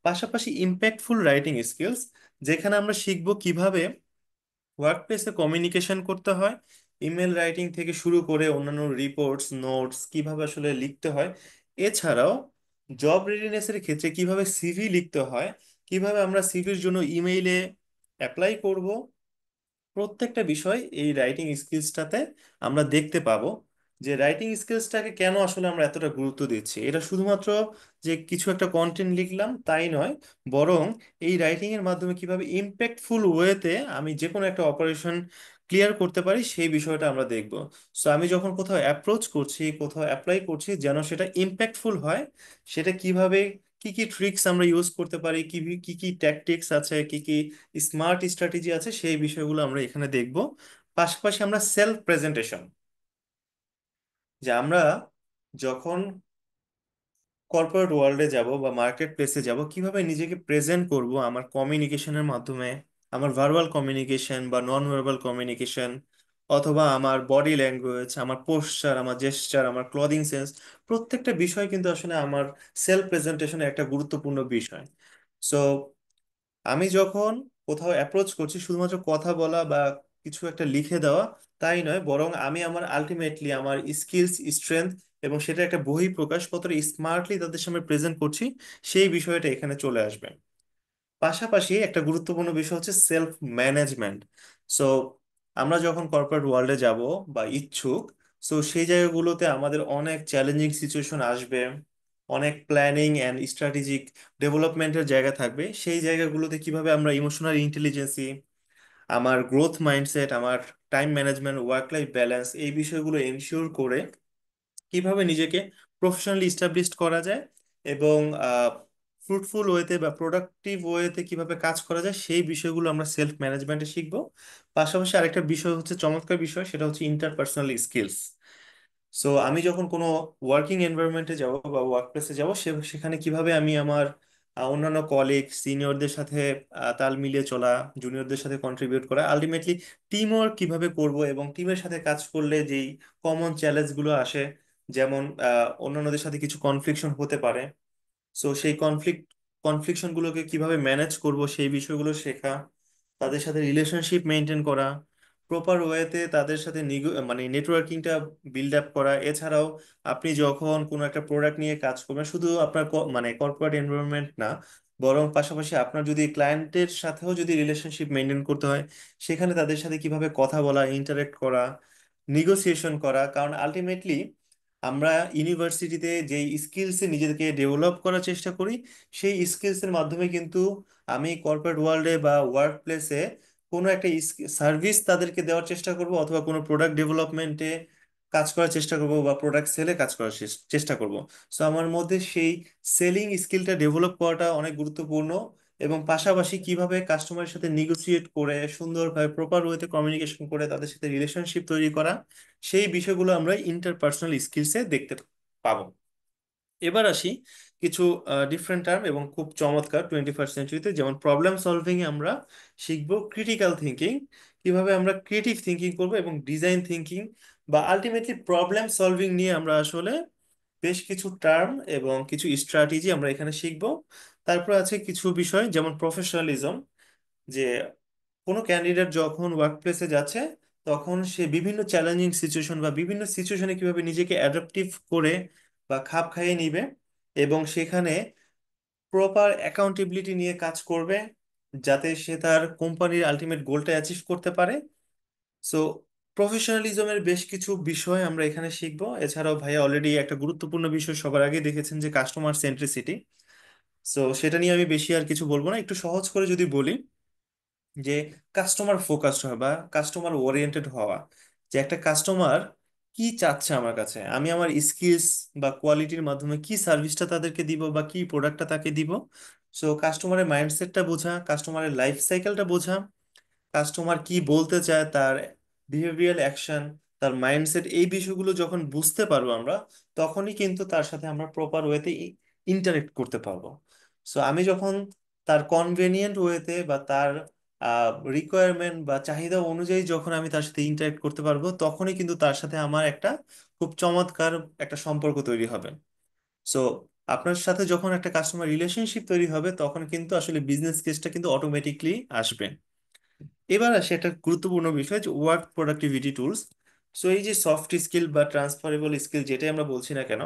পাশাপাশি ইম্প্যাক্টফুল রাইটিং স্কিলস, যেখানে আমরা শিখব কিভাবে ওয়ার্কপ্লেসে কমিউনিকেশন করতে হয়, ইমেল রাইটিং থেকে শুরু করে অন্যান্য রিপোর্টস, নোটস কিভাবে আসলে লিখতে হয়। এছাড়াও জব রেডিনেসের ক্ষেত্রে কিভাবে সিভি লিখতে হয়, কিভাবে আমরা সিভির জন্য ইমেইলে অ্যাপ্লাই করব, প্রত্যেকটা বিষয় এই রাইটিং স্কিলসটাতে আমরা দেখতে পাবো। যে রাইটিং স্কিলসটাকে কেন আসলে আমরা এতটা গুরুত্ব দিচ্ছি, এটা শুধুমাত্র যে কিছু একটা কন্টেন্ট লিখলাম তাই নয়, বরং এই রাইটিং এর মাধ্যমে কিভাবে ইম্প্যাক্টফুল ওয়েতে আমি যে কোনো একটা অপারেশন ক্লিয়ার করতে পারি, সেই বিষয়টা আমরা দেখব। সো আমি যখন কোথাও অ্যাপ্রোচ করছি, কোথাও অ্যাপ্লাই করছি, যেন সেটা ইম্প্যাক্টফুল হয়, সেটা কিভাবে, কি কি ট্রিক্স আমরা ইউজ করতে পারি, কি কি কি ট্যাকটিক্স আছে, কি কি স্মার্ট স্ট্র্যাটেজি আছে, সেই বিষয়গুলো আমরা এখানে দেখব। পাশাপাশি আমরা সেলফ প্রেজেন্টেশন, যে আমরা যখন কর্পোরেট ওয়ার্ল্ডে যাব বা মার্কেট প্লেসে যাব, কিভাবে নিজেকে প্রেজেন্ট করব আমার কমিউনিকেশনের মাধ্যমে, আমার ভার্বাল কমিউনিকেশন বা নন ভার্বাল কমিউনিকেশন, অথবা আমার বডি ল্যাঙ্গুয়েজ, আমার পোস্চার, আমার জেস্চার, আমার ক্লদিং সেন্স, প্রত্যেকটা বিষয় কিন্তু আসলে আমার সেলফ প্রেজেন্টেশনের একটা গুরুত্বপূর্ণ বিষয়। সো আমি যখন কোথাও অ্যাপ্রোচ করছি, শুধুমাত্র কথা বলা বা কিছু একটা লিখে দেওয়া তাই নয়, বরং আমি আমার আলটিমেটলি আমার স্কিলস, স্ট্রেংথ এবং সেটা একটা বহিঃপ্রকাশ কতটা স্মার্টলি তাদের সামনে প্রেজেন্ট করছি, সেই বিষয়টা এখানে চলে আসবে। পাশাপাশি একটা গুরুত্বপূর্ণ বিষয় হচ্ছে সেলফ ম্যানেজমেন্ট। সো আমরা যখন কর্পোরেট ওয়ার্ল্ডে যাব বা ইচ্ছুক, সো সেই জায়গাগুলোতে আমাদের অনেক চ্যালেঞ্জিং সিচুয়েশন আসবে, অনেক প্ল্যানিং অ্যান্ড স্ট্র্যাটেজিক ডেভেলপমেন্টের জায়গা থাকবে। সেই জায়গাগুলোতে কিভাবে আমরা ইমোশনাল ইন্টেলিজেন্সি, আমার গ্রোথ মাইন্ডসেট, আমার time management, work life balance, এই বিষয়গুলো এনশিওর করে কিভাবে নিজেকে প্রফেশনালি ইস্টাবলিশড করা যায় এবং ফ্রুটফুল ওয়েতে বা প্রোডাক্টিভ ওয়েতে কিভাবে কাজ করা যায়, সেই বিষয়গুলো আমরা সেলফ ম্যানেজমেন্টে শিখবো। পাশাপাশি আরেকটা বিষয় হচ্ছে, চমৎকার বিষয়, সেটা হচ্ছে ইন্টারপার্সোনাল স্কিলস। সো আমি যখন কোনো ওয়ার্কিং এনভায়রনমেন্টে যাব বা ওয়ার্ক প্লেসে যাব, সেখানে কিভাবে আমি আমার অন্যান্য কলিগ, সিনিয়রদের সাথে তাল মিলিয়ে চলা, জুনিয়রদের সাথে কন্ট্রিবিউট করা, আলটিমেটলি টিম ওয়ার্ক কিভাবে করব এবং টিমের সাথে কাজ করলে যেই কমন চ্যালেঞ্জগুলো আসে, যেমন অন্যান্যদের সাথে কিছু কনফ্লিকশন হতে পারে, সো সেই কনফ্লিকশন গুলোকে কিভাবে ম্যানেজ করব, সেই বিষয়গুলো শেখা, তাদের সাথে রিলেশনশিপ মেনটেন করা, প্রপার ওয়েতে তাদের সাথে মানে নেটওয়ার্কিংটা বিল্ড আপ করা। এছাড়াও আপনি যখন কোনো একটা প্রোডাক্ট নিয়ে কাজ করবেন, শুধু আপনার মানে কর্পোরেট এনভায়রনমেন্ট না, বরং পাশাপাশি আপনার যদি ক্লায়েন্টের সাথেও যদি রিলেশনশিপ মেনটেন করতে হয়, সেখানে তাদের সাথে কিভাবে কথা বলা, ইন্টারেক্ট করা, নিগোসিয়েশন করা। কারণ আলটিমেটলি আমরা ইউনিভার্সিটিতে যেই স্কিলসে নিজেদেরকে ডেভেলপ করার চেষ্টা করি, সেই স্কিলসের মাধ্যমে কিন্তু আমি কর্পোরেট ওয়ার্ল্ডে বা ওয়ার্ক প্লেসে কোনো একটা সার্ভিস তাদেরকে দেওয়ার চেষ্টা করব, অথবা কোনো প্রোডাক্ট ডেভেলপমেন্টে কাজ করার চেষ্টা করব বা প্রোডাক্ট সেলে কাজ করার চেষ্টা করব। সো আমার মধ্যে সেই সেলিং স্কিলটা ডেভেলপ করাটা অনেক গুরুত্বপূর্ণ। এবং পাশাপাশি কিভাবে কাস্টমারের সাথে নিগোসিয়েট করে সুন্দরভাবে প্রপার ওয়েতে কমিউনিকেশন করে তাদের সাথে রিলেশনশিপ তৈরি করা, সেই বিষয়গুলো আমরা ইন্টারপার্সোনাল স্কিলসে দেখতে পাবো। এবার আসি কিছু ডিফারেন্ট টার্ম এবং খুব চমৎকার 21st সেঞ্চুরিতে, যেমন প্রবলেম সলভিং এ আমরা শিখবো ক্রিটিক্যাল থিঙ্কিং, কিভাবে আমরা ক্রিয়েটিভ থিঙ্কিং করব, এবং ডিজাইন থিঙ্কিং বা আলটিমেটলি প্রবলেম সলভিং নিয়ে আমরা আসলে বেশ কিছু টার্ম এবং কিছু স্ট্র্যাটেজি আমরা এখানে শিখবো। তারপর আছে কিছু বিষয় যেমন প্রফেশনালিজম, যে কোনো ক্যান্ডিডেট যখন ওয়ার্ক প্লেসে যাচ্ছে, তখন সে বিভিন্ন চ্যালেঞ্জিং সিচুয়েশন বা বিভিন্ন সিচুয়েশনে কিভাবে নিজেকে অ্যাডাপটিভ করে বা খাপ খাইয়ে নিবে এবং সেখানে প্রপার অ্যাকাউন্টেবিলিটি নিয়ে কাজ করবে, যাতে সে তার কোম্পানির আলটিমেট গোলটা অ্যাচিভ করতে পারে। সো প্রফেশনালিজমের বেশ কিছু বিষয় আমরা এখানে শিখবো। এছাড়াও ভাইয়া অলরেডি একটা গুরুত্বপূর্ণ বিষয় সবার আগে দেখেছেন, যে কাস্টমার সেন্ট্রিসিটি। সো সেটা নিয়ে আমি বেশি আর কিছু বলবো না, একটু সহজ করে যদি বলি, যে কাস্টমার ফোকাসড হওয়া বা কাস্টমার ওরিয়েন্টেড হওয়া, যে একটা কাস্টমার কি চাচ্ছে আমার কাছে, আমি আমার স্কিলস বা কোয়ালিটির মাধ্যমে কি সার্ভিসটা তাদেরকে দিব বা কি প্রোডাক্টটা তাকে দিব। সো কাস্টমারের মাইন্ডসেটটা বোঝা, কাস্টমারের লাইফ সাইকেলটা বোঝা, কাস্টমার কি বলতে চায়, তার বিহেভিয়ারাল অ্যাকশন, তার মাইন্ডসেট, এই বিষয়গুলো যখন বুঝতে পারবো আমরা, তখনই কিন্তু তার সাথে আমরা প্রপার ওয়েতে ইন্টারেক্ট করতে পারবো। সো আমি যখন তার কনভেনিয়েন্ট ওয়েতে বা তার রিকোয়ারমেন্ট বা চাহিদা অনুযায়ী যখন আমি তার সাথে ইন্টারেক্ট করতে পারবো, তখনই কিন্তু তার সাথে আমার একটা খুব চমৎকার একটা সম্পর্ক তৈরি হবে। সো আপনার সাথে যখন একটা কাস্টমার রিলেশনশিপ তৈরি হবে, তখন কিন্তু আসলে বিজনেস কেসটা কিন্তু অটোমেটিকলি আসবে। এবার আসে একটা গুরুত্বপূর্ণ বিষয়, যে ওয়ার্ক প্রোডাক্টিভিটি টুলস। সো এই যে সফট স্কিল বা ট্রান্সফারেবল স্কিল যেটাই আমরা বলছি না কেন,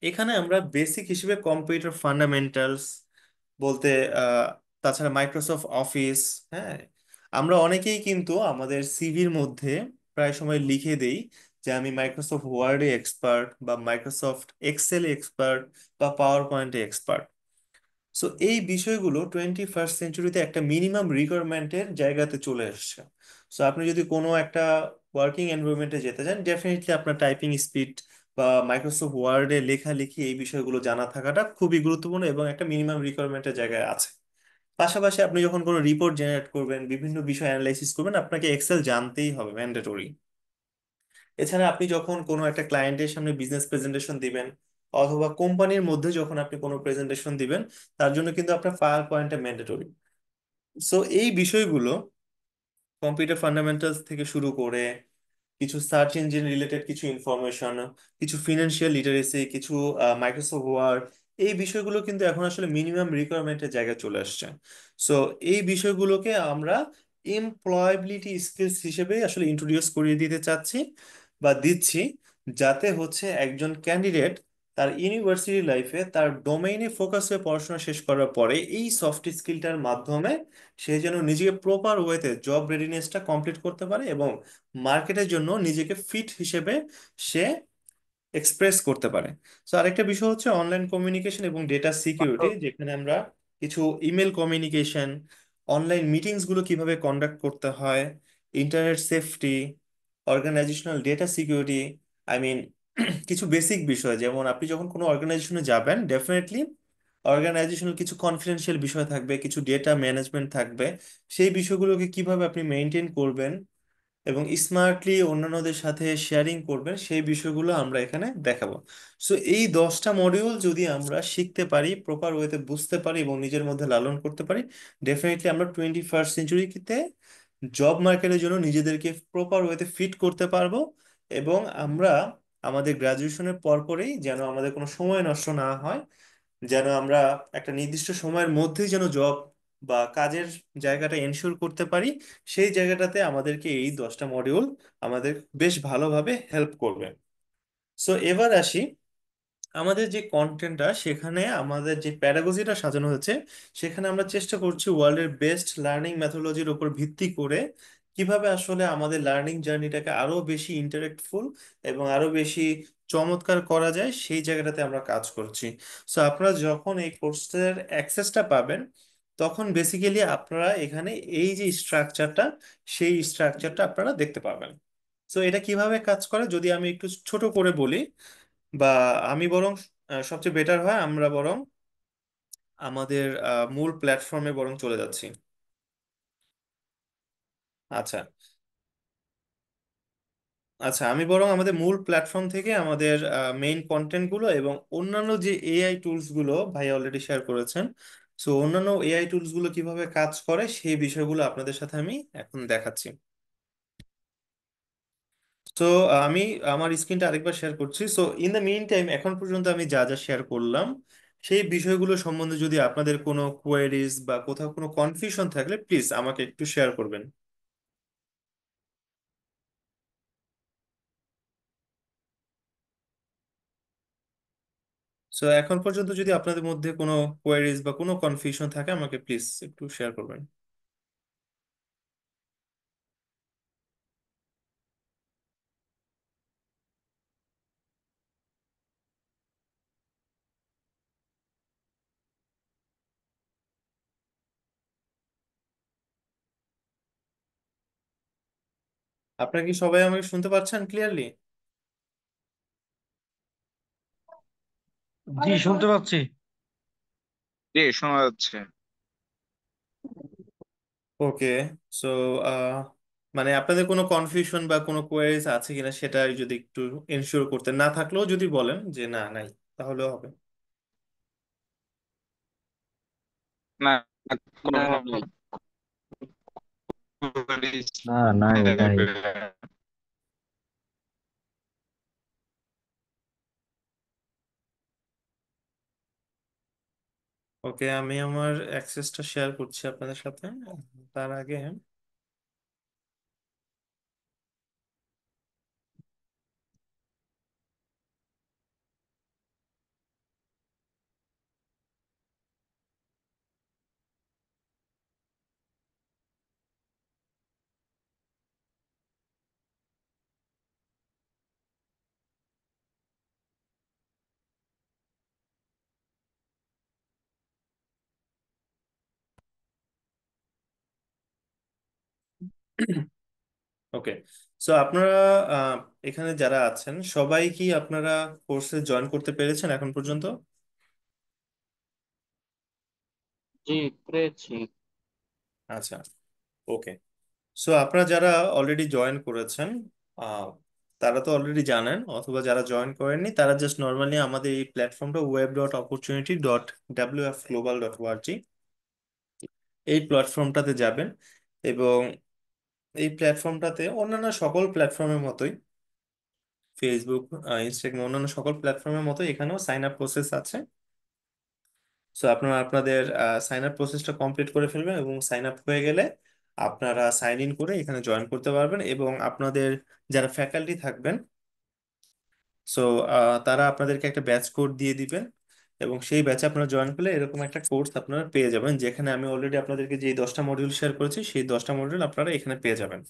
এখানে আমরা বেসিক হিসেবে কম্পিউটার ফান্ডামেন্টালস বলতে আহ, তাছাড়া মাইক্রোসফট অফিস, হ্যাঁ, আমরা অনেকেই কিন্তু আমাদের সিভির মধ্যে প্রায় সময় লিখে দেই যে আমি মাইক্রোসফট ওয়ার্ডে এক্সপার্ট বা মাইক্রোসফট এক্সেল এক্সপার্ট বা পাওয়ার পয়েন্টে এক্সপার্ট। সো এই বিষয়গুলো 21st সেঞ্চুরিতে একটা মিনিমাম রিকোয়ারমেন্টের জায়গাতে চলে এসছে। সো আপনি যদি কোনো একটা ওয়ার্কিং এনভায়রনমেন্টে যেতে চান, ডেফিনেটলি আপনার টাইপিং স্পিড বা মাইক্রোসফট ওয়ার্ডে লেখালেখি, এই বিষয়গুলো জানা থাকাটা খুবই গুরুত্বপূর্ণ এবং একটা মিনিমাম রিকোয়ারমেন্টের জায়গায় আছে। পাশাপাশি আপনি যখন কোনো রিপোর্ট জেনারেট করবেন, বিভিন্ন বিষয় অ্যানালাইসিস করবেন, আপনাকে এক্সেল জানতেই হবে, ম্যান্ডেটরি। এছাড়া আপনি যখন কোনো একটা ক্লায়েন্টের সামনে বিজনেস প্রেজেন্টেশন দিবেন, অথবা কোম্পানির মধ্যে যখন আপনি কোনো প্রেজেন্টেশন দিবেন, তার জন্য কিন্তু আপনার পাওয়ার পয়েন্টটা ম্যান্ডেটরি। সো এই বিষয়গুলো কম্পিউটার ফান্ডামেন্টালস থেকে শুরু করে কিছু সার্চ ইঞ্জিন রিলেটেড কিছু ইনফরমেশন, কিছু ফিনান্সিয়াল লিটারেসি, কিছু মাইক্রোসফট ওয়ার্ড, এই বিষয়গুলো কিন্তু এখন আসলে মিনিমাম রিকোয়ারমেন্টের জায়গায় চলে আসছে। সো এই বিষয়গুলোকে আমরা এমপ্লয়াবিলিটি স্কিলস হিসেবে আসলে ইন্ট্রোডিউস করিয়ে দিতে চাচ্ছি বা দিচ্ছি, যাতে হচ্ছে একজন ক্যান্ডিডেট তার ইউনিভার্সিটি লাইফে তার ডোমেইনে ফোকাস হয়ে পড়াশোনা শেষ করার পরে এই সফট স্কিলটার মাধ্যমে সে যেন নিজেকে প্রপার ওয়েতে জব রেডিনেসটা কমপ্লিট করতে পারে এবং মার্কেটের জন্য নিজেকে ফিট হিসেবে সে এক্সপ্রেস করতে পারে। সো আরেকটা বিষয় হচ্ছে অনলাইন কমিউনিকেশন এবং ডেটা সিকিউরিটি, যেখানে আমরা কিছু ইমেল কমিউনিকেশন, অনলাইন মিটিংস গুলো কিভাবে কন্ডাক্ট করতে হয়, internet safety, organisational data security, I mean কিছু বেসিক বিষয়, যেমন আপনি যখন কোনো অর্গানাইজেশনে যাবেন ডেফিনেটলি অর্গানাইজেশনাল কিছু কনফিডেন্সিয়াল বিষয় থাকবে, কিছু ডেটা ম্যানেজমেন্ট থাকবে, সেই বিষয়গুলোকে কিভাবে আপনি মেনটেন করবেন এবং স্মার্টলি অন্যান্যদের সাথে শেয়ারিং করবেন, সেই বিষয়গুলো আমরা এখানে দেখাবো। সো এই 10টা মডিউল যদি আমরা শিখতে পারি, প্রপার ওয়েতে বুঝতে পারি এবং নিজের মধ্যে লালন করতে পারি, ডেফিনেটলি আমরা 21st সেঞ্চুরিতে জব মার্কেটের জন্য নিজেদেরকে প্রপার ওয়েতে ফিট করতে পারবো। এবং আমরা আমাদের গ্রাজুয়েশনের পরপরেই যেন আমাদের কোনো সময় নষ্ট না হয়, যেন আমরা একটা নির্দিষ্ট সময়ের মধ্যেই যেন জব বা কাজের জায়গাটা এনশিওর করতে পারি, সেই জায়গাটাতে আমাদেরকে এই 10টা মডিউল আমাদের বেশ ভালোভাবে হেল্প করবে। সো এবার আসি আমাদের যে কন্টেন্টটা, সেখানে আমাদের যে প্যাডাগজিটা সাজানো হয়েছে, সেখানে আমরা চেষ্টা করছি ওয়ার্ল্ডের বেস্ট লার্নিং মেথোলজির উপর ভিত্তি করে কিভাবে আসলে আমাদের লার্নিং জার্নিটাকে আরো বেশি ইন্টারেক্টফুল এবং আরো বেশি চমৎকার করা যায়, সেই জায়গাটাতে আমরা কাজ করছি। সো আপনারা যখন এই কোর্সের অ্যাক্সেসটা পাবেন, তখন বেসিক্যালি আপনারা এখানে এই যে স্ট্রাকচারটা, সেই স্ট্রাকচারটা আপনারা দেখতে পাবেন। সো এটা কিভাবে কাজ করে যদি আমি একটু ছোট করে বলি, বা আমি বরং সবচেয়ে বেটার হয় আমরা বরং আমাদের মূল প্ল্যাটফর্মে বরং চলে যাচ্ছি। আচ্ছা, আচ্ছা, আমি বরং আমাদের মূল প্ল্যাটফর্ম থেকে আমাদের মেইন কন্টেন্ট গুলো এবং অন্যান্য যে এআই টুলস গুলো ভাই অলরেডি শেয়ার করেছেন, সো অন্যান্য এআই টুলস গুলো কিভাবে কাজ করে সেই বিষয়গুলো আপনাদের সাথে আমি এখন দেখাচ্ছি। তো আমি আমার স্ক্রিনটা আরেকবার শেয়ার করছি। So in the mean time এখন পর্যন্ত আমি যা যা শেয়ার করলাম, সেই বিষয়গুলো সম্বন্ধে যদি আপনাদের কোনো কোয়েরিজ বা কোথাও কোনো কনফিউশন থাকলে প্লিজ আমাকে একটু শেয়ার করবেন। সো এখন পর্যন্ত যদি আপনাদের মধ্যে কোনো কোয়েরিজ বা কোনো কনফিউশন থাকে, আমাকে প্লিজ একটু শেয়ার করবেন। আপনারা কি সবাই আমাকে শুনতে পাচ্ছেন ক্লিয়ারলি? জি, শুনতে পাচ্ছি। জি শোনা যাচ্ছে। ওকে। সো মানে আপনাদের কোনো কনফিউশন বা কোনো কোয়েরিজ আছে কিনা সেটা যদি একটু এনশিওর করতে, না থাকলেও যদি বলেন যে না নাই, তাহলেও হবে। না, না কোনো নেই। queries না, নাই নাই। থাকবে। ওকে, আমি আমার অ্যাক্সেসটা শেয়ার করছি আপনাদের সাথে। তার আগে ওকে। সো আপনারা আহ, এখানে যারা আছেন সবাই কি আপনারা কোর্সে জয়েন করতে পেরেছেন এখন পর্যন্ত? জি, পেরেছি। আচ্ছা, ওকে। সো আপনারা যারা অলরেডি জয়েন করেছেন, তারা তো অলরেডি জানেন, অথবা যারা জয়েন করেননি তারা জাস্ট নর্মালি আমাদের এই প্ল্যাটফর্মটা web.opportunity.wfglobal.org, এই প্ল্যাটফর্মটাতে যাবেন। এবং এই প্ল্যাটফর্মটাতে অন্যান্য সকল প্ল্যাটফর্মের মতোই, ফেসবুক, ইনস্টাগ্রাম, অন্যান্য সকল প্ল্যাটফর্মের মতো এখানেও সাইন আপ প্রসেস আছে। সো আপনারা আপনাদের সাইন আপ প্রসেসটা কমপ্লিট করে ফেলবেন, এবং সাইন আপ হয়ে গেলে আপনারা সাইন ইন করে এখানে জয়েন করতে পারবেন। এবং আপনাদের যারা ফ্যাকাল্টি থাকবেন, সো তারা আপনাদেরকে একটা ব্যাচ কোড দিয়ে দিবেন, এবং সেই ব্যাচে আপনারা জয়েন করলে এরকম একটা কোর্স আপনারা পেয়ে যাবেন, যেখানে আমি অলরেডি আপনাদেরকে যে 10টা মডিউল শেয়ার করেছি সেই 10টা মডিউল আপনারা এখানে পেয়ে যাবেন।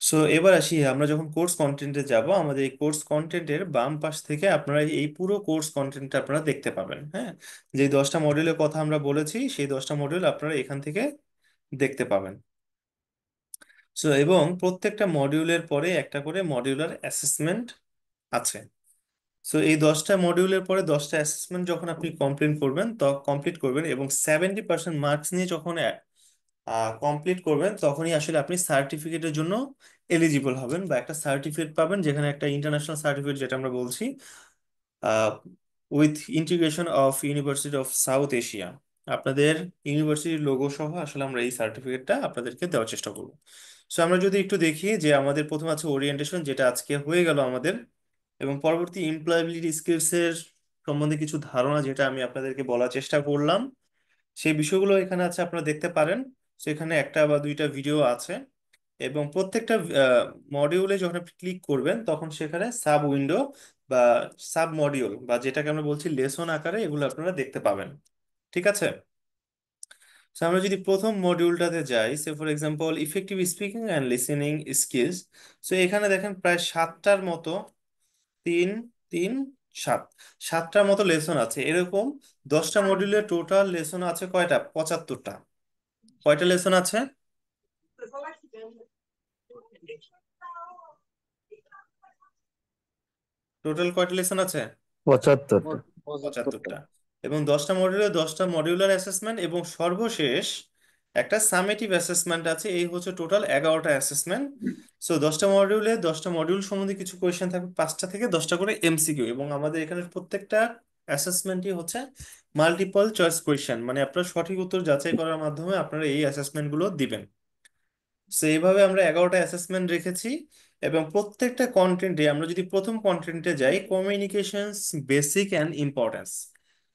সো এবার আসি, আমরা যখন কোর্স কন্টেন্টে যাব, আমাদের এই কোর্স কন্টেন্টের বাম পাশ থেকে আপনারা এই পুরো কোর্স কন্টেন্টটা আপনারা দেখতে পাবেন। হ্যাঁ, যে 10টা মডিউলের কথা আমরা বলেছি সেই 10টা মডিউল আপনারা এখান থেকে দেখতে পাবেন। সো এবং প্রত্যেকটা মডিউলের পরে একটা করে মডিউলার অ্যাসেসমেন্ট আছে। সো এই 10টা মডিউলের পরে 10টা অ্যাসেসমেন্ট যখন আপনি কমপ্লিট করবেন এবং 70% মার্কস নিয়ে যখন কমপ্লিট করবেন, তখনই আসলে আপনি সার্টিফিকেটের জন্য এলিজিবল হবেন, বা একটা সার্টিফিকেট পাবেন, যেখানে একটা ইন্টারন্যাশনাল সার্টিফিকেট যেটা আমরা বলছি with integration of university of south Asia. আপনাদের ইউনিভার্সিটির লোগো সহ আসলে আমরা এই সার্টিফিকেটটা আপনাদেরকে দেওয়ার চেষ্টা করব। সো আমরা যদি একটু দেখি যে আমাদের প্রথম আছে ওরিয়েন্টেশন, যেটা আজকে হয়ে গেল আমাদের, এবং পরবর্তী এমপ্লয়াবিলিটি স্কিলস এর সম্বন্ধে কিছু ধারণা যেটা আমি আপনাদেরকে বলার চেষ্টা করলাম, সেই বিষয়গুলো এখানে আছে, আপনারা দেখতে পারেন। সেখানে একটা বা দুইটা ভিডিও আছে, এবং প্রত্যেকটা মডিউলে যখন আপনি ক্লিক করবেন তখন সেখানে সাব উইন্ডো বা সাব মডিউল, বা যেটাকে আমরা বলছি লেসন আকারে, এগুলো আপনারা দেখতে পাবেন। ঠিক আছে। So, আমরা যদি প্রথম মডিউলটাতে যাই, say for example effective speaking and listening skills. So এখানে দেখেন প্রায় 7টার মতো, 3 3 7, 7টার মতো লেসন আছে। এরকম 10টা মডিউলের টোটাল লেসন আছে কয়টা? 75টা। কয়টা লেসন আছে? টোটাল কয়টা লেসন আছে? 75টা। 75টা। এবং 10টা মডিউলে 10টা মডিউলার অ্যাসেসমেন্ট, এবং সর্বশেষ একটা সামেটিভ অ্যাসেসমেন্ট আছে। এই হচ্ছে টোটাল 11টা অ্যাসেসমেন্ট। সো 10টা মডিউলে 10টা মডিউল সম্বন্ধে কিছু কোয়েশ্চেন থাকবে, 5টা থেকে 10টা করে এমসিকিউ, এবং আমাদের এখানে প্রত্যেকটা অ্যাসেসমেন্টই হচ্ছে মাল্টিপল চয়েস কোয়েশ্চেন, মানে আপনার সঠিক উত্তর যাচাই করার মাধ্যমে আপনারা এই অ্যাসেসমেন্টগুলো দিবেন। সো এইভাবে আমরা 11টা অ্যাসেসমেন্ট রেখেছি। এবং প্রত্যেকটা কন্টেন্টে, আমরা যদি প্রথম কন্টেন্টে যাই, communications basic and importance.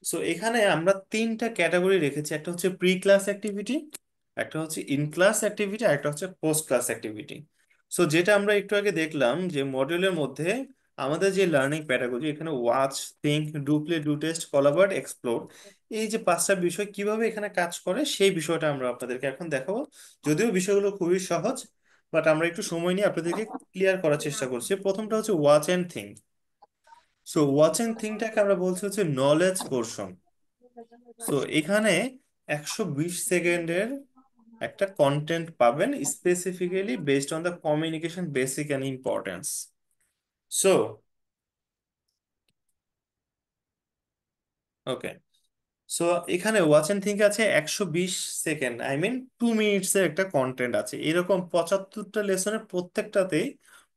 So এখানে আমরা 3টা ক্যাটাগরি রেখেছি, একটা হচ্ছে প্রি ক্লাস অ্যাক্টিভিটি, একটা হচ্ছে ইন ক্লাস অ্যাক্টিভিটি, আর একটা হচ্ছে পোস্ট ক্লাস অ্যাক্টিভিটি। সো যেটা আমরা একটু আগে দেখলাম যে মডিউলের মধ্যে আমাদের যে লার্নিং প্যাডাগজি, এখানে watch, think, do play, do test, collaborate, explore, এই যে 5টা বিষয় কিভাবে এখানে কাজ করে সেই বিষয়টা আমরা আপনাদেরকে এখন দেখাবো। যদিও বিষয়গুলো খুবই সহজ, বাট আমরা একটু সময় নিয়ে আপনাদেরকে ক্লিয়ার করার চেষ্টা করছি। প্রথমটা হচ্ছে watch and think. So watch and থিঙ্কটাকে আমরা বলছি হচ্ছে নলেজ পোর্শন। সো এখানে 120 সেকেন্ডের একটা কন্টেন্ট পাবেন, specifically based on the communication basic and importance. So okay, so এখানে ওয়াচ এন্ড থিঙ্ক আছে 120 সেকেন্ড, আই মিন 2 মিনিটস এর একটা কন্টেন্ট আছে। এরকম 75টা লেসনের প্রত্যেকটাতেই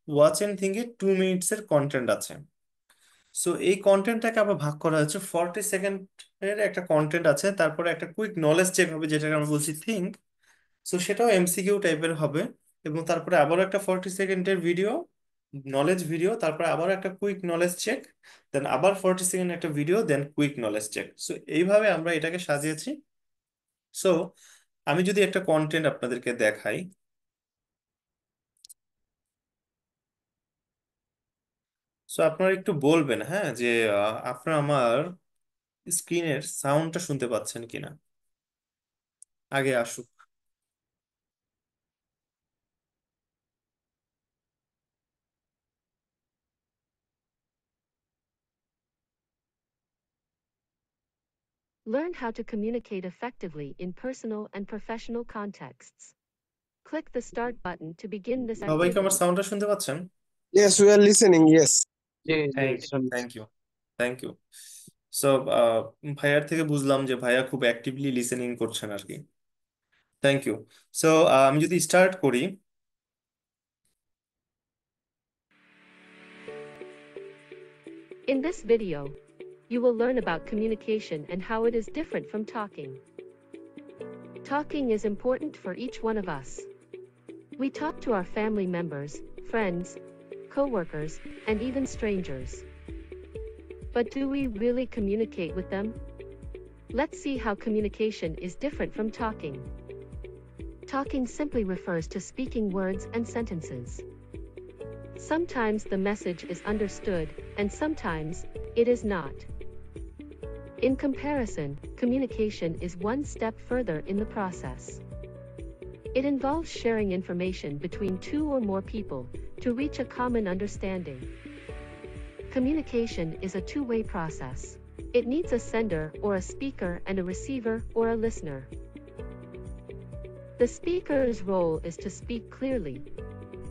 ওয়াচ এন্ড থিঙ্কে 2 মিনিটস এর কন্টেন্ট আছে। সো এই কন্টেন্টটাকে আবার ভাগ করা হচ্ছে, 40 সেকেন্ডের একটা কন্টেন্ট আছে, তারপরে একটা কুইক নলেজ চেক হবে, যেটাকে আমরা বলছি থিঙ্ক। সো সেটাও এমসিকিউ টাইপের হবে। এবং তারপরে আবারও একটা 40 সেকেন্ডের ভিডিও, নলেজ ভিডিও, তারপরে আবার একটা কুইক নলেজ চেক, দেন আবার 40 সেকেন্ড একটা ভিডিও, দেন কুইক নলেজ চেক। সো এইভাবে আমরা এটাকে সাজিয়েছি। সো আমি যদি একটা কন্টেন্ট আপনাদেরকে দেখাই, সো আপনারা একটু বলবেন, হ্যাঁ, যে আপনারা আমার স্ক্রিনের সাউন্ডটা শুনতে পাচ্ছেন কিনা, আগে আসুক। Learn how to communicate effectively in personal and professional contexts. Click the start button to begin this সবাই কি আমার activity. সাউন্ডটা শুনতে পাচ্ছেন? Yes, we are listening. Yes. জি জি থ্যাংক ইউ, শুনছি। Thank you, thank you. So ভাইয়ার থেকে বুঝলাম যে ভাইয়া খুব অ্যাক্টিভলি লিসেনিং করছেন আর কি। Thank you. সো আমি যদি স্টার্ট করি, In this video, you will learn about communication and how it is different from talking. Talking is important for each one of us. We talk to our family members, friends, co-workers, and even strangers. But do we really communicate with them? Let's see how communication is different from talking. Talking simply refers to speaking words and sentences. Sometimes the message is understood, and sometimes it is not. In comparison, communication is one step further in the process. It involves sharing information between two or more people to reach a common understanding. Communication is a two-way process. It needs a sender or a speaker and a receiver or a listener. The speaker's role is to speak clearly,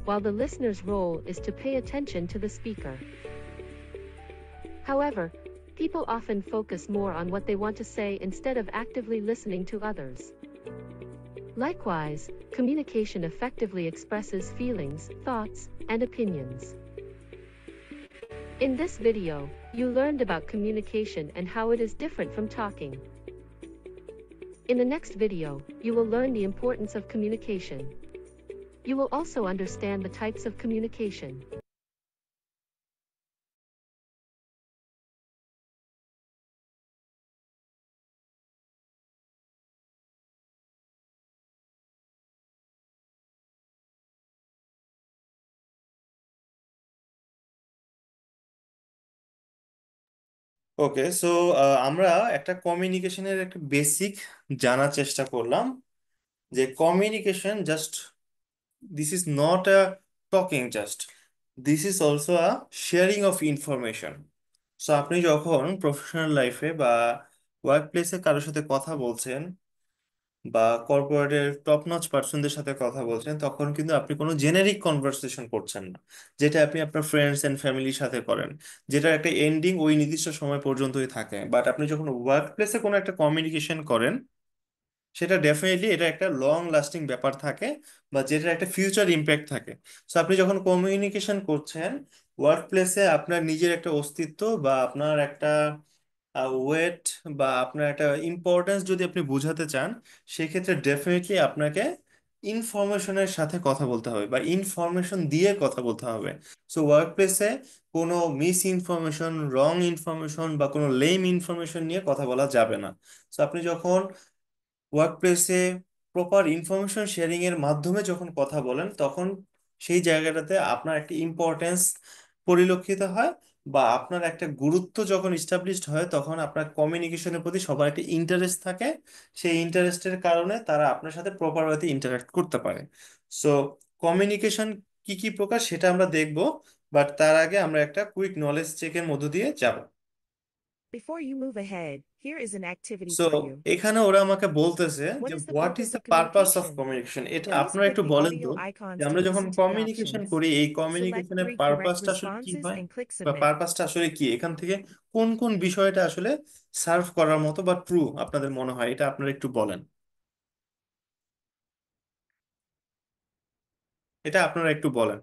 while the listener's role is to pay attention to the speaker. However, people often focus more on what they want to say instead of actively listening to others. Likewise, communication effectively expresses feelings, thoughts, and opinions. In this video, you learned about communication and how it is different from talking. In the next video, you will learn the importance of communication. You will also understand the types of communication. Okay, so আমরা একটা কমিউনিকেশনের একটা basic জানার চেষ্টা করলাম যে communication just this is not a talking just, this is also a sharing of information. So আপনি যখন প্রফেশনাল লাইফে বা ওয়ার্ক প্লেসে কারোর সাথে কথা বলছেন বা কর্পোরেটের টপ নচ পার্সনদের সাথে কথা বলছেন, তখন কিন্তু আপনি কোনো জেনেরিক কনভারসেশন করছেন না, যেটা আপনি আপনার ফ্রেন্ডস এন্ড ফ্যামিলির সাথে করেন, যেটা একটা এন্ডিং ওই নির্দিষ্ট সময় পর্যন্তই থাকে। বাট আপনি যখন ওয়ার্ক প্লেসে কোনো একটা কমিউনিকেশন করেন, সেটা ডেফিনেটলি এটা একটা লং লাস্টিং ব্যাপার থাকে, বা যেটার একটা ফিউচার ইম্প্যাক্ট থাকে। সো আপনি যখন কমিউনিকেশন করছেন ওয়ার্ক প্লেসে, আপনার নিজের একটা অস্তিত্ব বা আপনার একটা ওয়েট বা আপনার একটা ইম্পর্টেন্স যদি আপনি বোঝাতে চান, সেক্ষেত্রে ডেফিনেটলি আপনাকে ইনফরমেশনের সাথে কথা বলতে হবে বা ইনফরমেশন দিয়ে কথা বলতে হবে। সো ওয়ার্ক প্লেসে কোনো মিস ইনফরমেশন, রং ইনফরমেশন বা কোনো লেম ইনফরমেশন নিয়ে কথা বলা যাবে না। সো আপনি যখন ওয়ার্ক প্লেসে প্রপার ইনফরমেশন শেয়ারিং এর মাধ্যমে যখন কথা বলেন, তখন সেই জায়গাটাতে আপনার একটা ইম্পর্টেন্স পরিলক্ষিত হয়, বা আপনার একটা গুরুত্ব যখন ইস্টাবলিশড হয়, তখন আপনার কমিউনিকেশনের প্রতি সবার একটা ইন্টারেস্ট থাকে। সেই ইন্টারেস্টের কারণে তারা আপনার সাথে প্রপার ওয়েতে ইন্টারাক্ট করতে পারে। সো কমিউনিকেশন কি কি প্রকার সেটা আমরা দেখব, বাট তার আগে আমরা একটা কুইক নলেজ চেকের মধ্য দিয়ে যাব। Before you move ahead, here is an activity so for you. এখানে ওরা আমাকে বলতেছে What যে is the what is purpose the of purpose of communication? Communication, এটা Please আপনারা click একটু the বলেন তো, audio যে icons to আমরা যখন listen to the communication options. করি এই Select কমিউনিকেশনের 3 correct পারপাসটা আসলে কি responses হয়, and click বা submit. পারপাসটা আসলে কি, এখান থেকে কোন কোন বিষয়টা আসলে সার্ভ করার মতো বা ট্রু আপনাদের মনে হয়, এটা আপনারা একটু বলেন। এটা আপনারা একটু বলেন।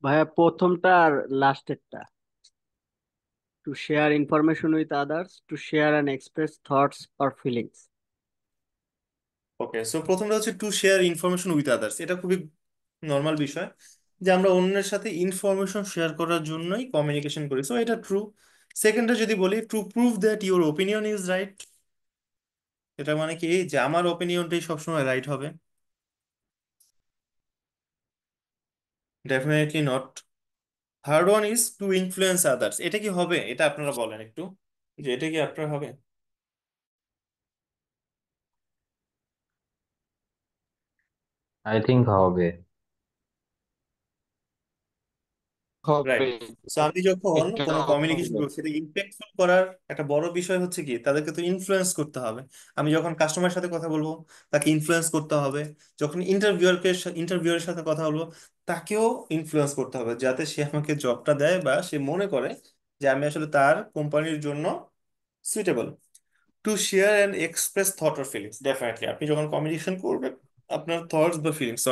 ভাইয়া প্রথমটা আর লাস্টেরটা, to share information with others, to share and express thoughts or feelings. Okay, so প্রথমটা হচ্ছে to share information with others. এটা খুবই নর্মাল বিষয় যে আমরা অন্যের সাথে ইনফরমেশন শেয়ার করার জন্যই কমিউনিকেশন করি, সো এটা ট্রু। সেকেন্ডটা যদি বলি, to prove that your opinion is right. এটা মানে কি যে আমার ওপিনিয়নটাই সবসময় রাইট হবে? Definitely not. Third one is two influence others. এটা কি হবে? এটা আপনারা বলেন একটু, যে এটা কি আপনার হবে? আই থিংক হবে। রাইট। হবে। সো আমি যখন এটা কোনো কমিউনিকেশন হবে। করছি, সেটা ইম্প্যাক্টফুল করার একটা বড় বিষয় হচ্ছে কি, তাদেরকে তো ইনফ্লুয়েন্স করতে হবে। আমি যখন কাস্টমারের সাথে কথা বলবো, তাকে ইনফ্লুয়েন্স করতে হবে। যখন ইন্টারভিউয়ের সাথে কথা বলবো, তাকেও ইনফ্লুয়েন্স করতে হবে, যাতে সে আমাকে জবটা দেয় বা সে মনে করে যে আমি আসলে তার কোম্পানির জন্য suitable. Two share and express thought or feelings. Definitely আপনি যখন কমিউনিকেশন করবেন আপনার থটস বা ফিলিংস,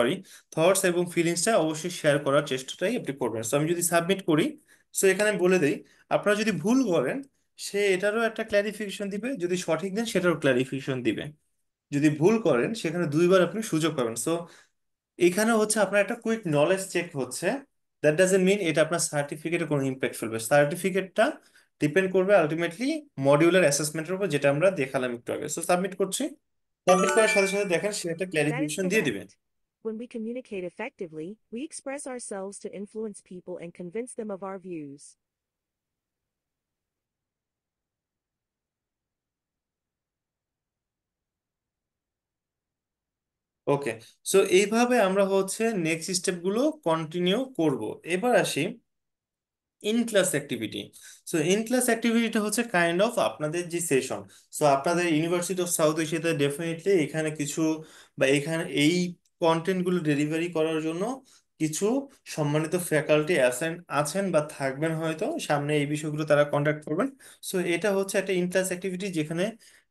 থটস এবং ফিলিংসটা অবশ্যই শেয়ার করার চেষ্টাটাই আপনি করবেন। সো আমি যদি সাবমিট করি, সো এখানে বলে দেই আপনারা যদি ভুল করেন সে এটারও একটা ক্ল্যারিফিকেশন দিবে, যদি সঠিক দেন সেটারও ক্ল্যারিফিকেশন দিবে। যদি ভুল করেন সেখানে দুইবার আপনি সুযোগ পাবেন। সো এখানে হচ্ছে আপনার একটা কুইক নলেজ চেক হচ্ছে। দ্যাট ডাজন্ট মিন এটা আপনার সার্টিফিকেটে কোনো ইম্প্যাক্ট ফেলবে। সার্টিফিকেটটা ডিপেন্ড করবে আলটিমেটলি মডিউলার অ্যাসেসমেন্টের উপর, যেটা আমরা দেখালাম একটু আগে। সো সাবমিট করছি। সাবমিট করার সাথে সাথে দেখেন সে একটা That is ক্ল্যারিফিকেশন দিয়ে দিবে। correct. When we communicate effectively, we express ourselves to influence people and convince them of our views. Okay, so এইভাবে আমরা হচ্ছে নেক্সট স্টেপগুলো কন্টিনিউ করব। এবার আসি in class activity. So in class অ্যাক্টিভিটিটা হচ্ছে কাইন্ড অফ আপনাদের যে সেশন। সো আপনাদের ইউনিভার্সিটি অফ সাউথ এশিয়াতে ডেফিনেটলি এখানে কিছু বা এখানে এই কন্টেন্টগুলো ডেলিভারি করার জন্য কিছু সম্মানিত ফ্যাকাল্টি অ্যাসাইন আছেন বা থাকবেন, হয়তো সামনে এই বিষয়গুলো তারা কন্ডাক্ট করবেন। সো এটা হচ্ছে একটা ইন ক্লাস অ্যাক্টিভিটি যেখানে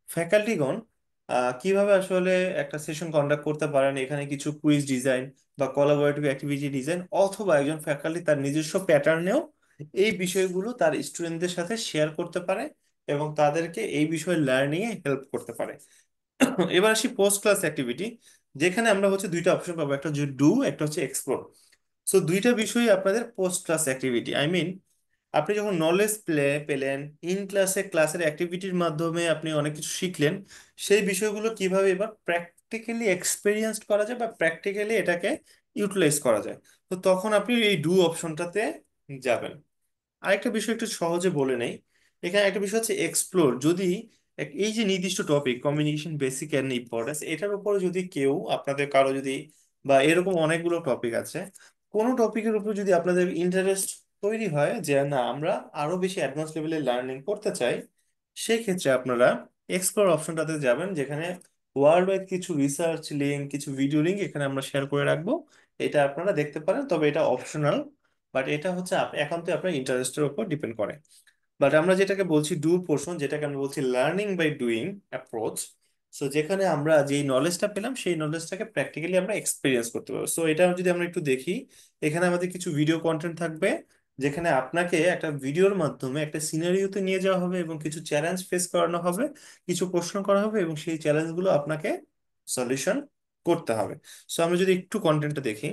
ফ্যাকাল্টিগণ কিভাবে আসলে একটা সেশন কন্ডাক্ট করতে পারেন, এখানে কিছু কুইজ ডিজাইন বা কোলাবোরেটিভ অ্যাক্টিভিটি ডিজাইন, অথবা একজন ফ্যাকাল্টি তার নিজস্ব প্যাটার্নেও এই বিষয়গুলো তার স্টুডেন্টদের সাথে শেয়ার করতে পারে এবং তাদেরকে এই বিষয়ে লার্নিং এ হেল্প করতে পারে। এবার আসি পোস্ট ক্লাস অ্যাক্টিভিটি, যেখানে আমরা হচ্ছে দুইটা অপশন পাবো, একটা হচ্ছে ডু, একটা হচ্ছে এক্সপ্লোর। সো দুইটা বিষয়ই আপনাদের post class activity. I mean আপনি যখন নলেজ পেলেন ইন ক্লাসে, ক্লাসের অ্যাক্টিভিটির মাধ্যমে আপনি অনেক কিছু শিখলেন, সেই বিষয়গুলো কিভাবে এবার প্র্যাকটিক্যালি এক্সপেরিয়েন্স করা যায় বা প্র্যাকটিক্যালি এটাকে ইউটিলাইজ করা যায়, তো তখন আপনি এই ডু অপশনটাতে যাবেন। আরেকটা বিষয় একটু সহজে বলে নেই, এখানে একটা বিষয় হচ্ছে এক্সপ্লোর। যদি এই যে নির্দিষ্ট topic communication basic and importance, এটার উপরে যদি কেউ আপনাদের কারো যদি, বা এরকম অনেকগুলো টপিক আছে, কোনো টপিকের উপর যদি আপনাদের ইন্টারেস্ট তৈরি হয় যে না আমরা আরো বেশি অ্যাডভান্স লেভেলে লার্নিং করতে চাই, সেই ক্ষেত্রে আপনারা এক্সপ্লোর অপশনটাতে যাবেন, যেখানে ওয়ার্ল্ড ওয়াইড কিছু রিসার্চ লিঙ্ক, কিছু ভিডিও লিঙ্ক এখানে আমরা শেয়ার করে রাখবো। এটা আপনারা দেখতে পারেন, তবে এটা অপশনাল, বাট এটা হচ্ছে একান্ত আপনার ইন্টারেস্টের উপর ডিপেন্ড করে। বাট আমরা যেটাকে বলছি ডু পোর্শন, যেটাকে আমরা বলছি learning by doing approach, so যেখানে আমরা যেই নলেজটা পেলাম সেই নলেজটাকে প্র্যাকটিক্যালি আমরা এক্সপিরিয়েন্স করতে পারবো। সো এটা যদি আমরা একটু দেখি, এখানে আমাদের কিছু ভিডিও কন্টেন্ট থাকবে, যেখানে আপনাকে একটা ভিডিওর মাধ্যমে একটা সিনারিওতে নিয়ে যাওয়া হবে এবং কিছু চ্যালেঞ্জ ফেস করানো হবে, কিছু প্রশ্ন করা হবে এবং সেই চ্যালেঞ্জগুলো আপনাকে সলিউশন করতে হবে। সো আমরা যদি একটু কন্টেন্টটা দেখি,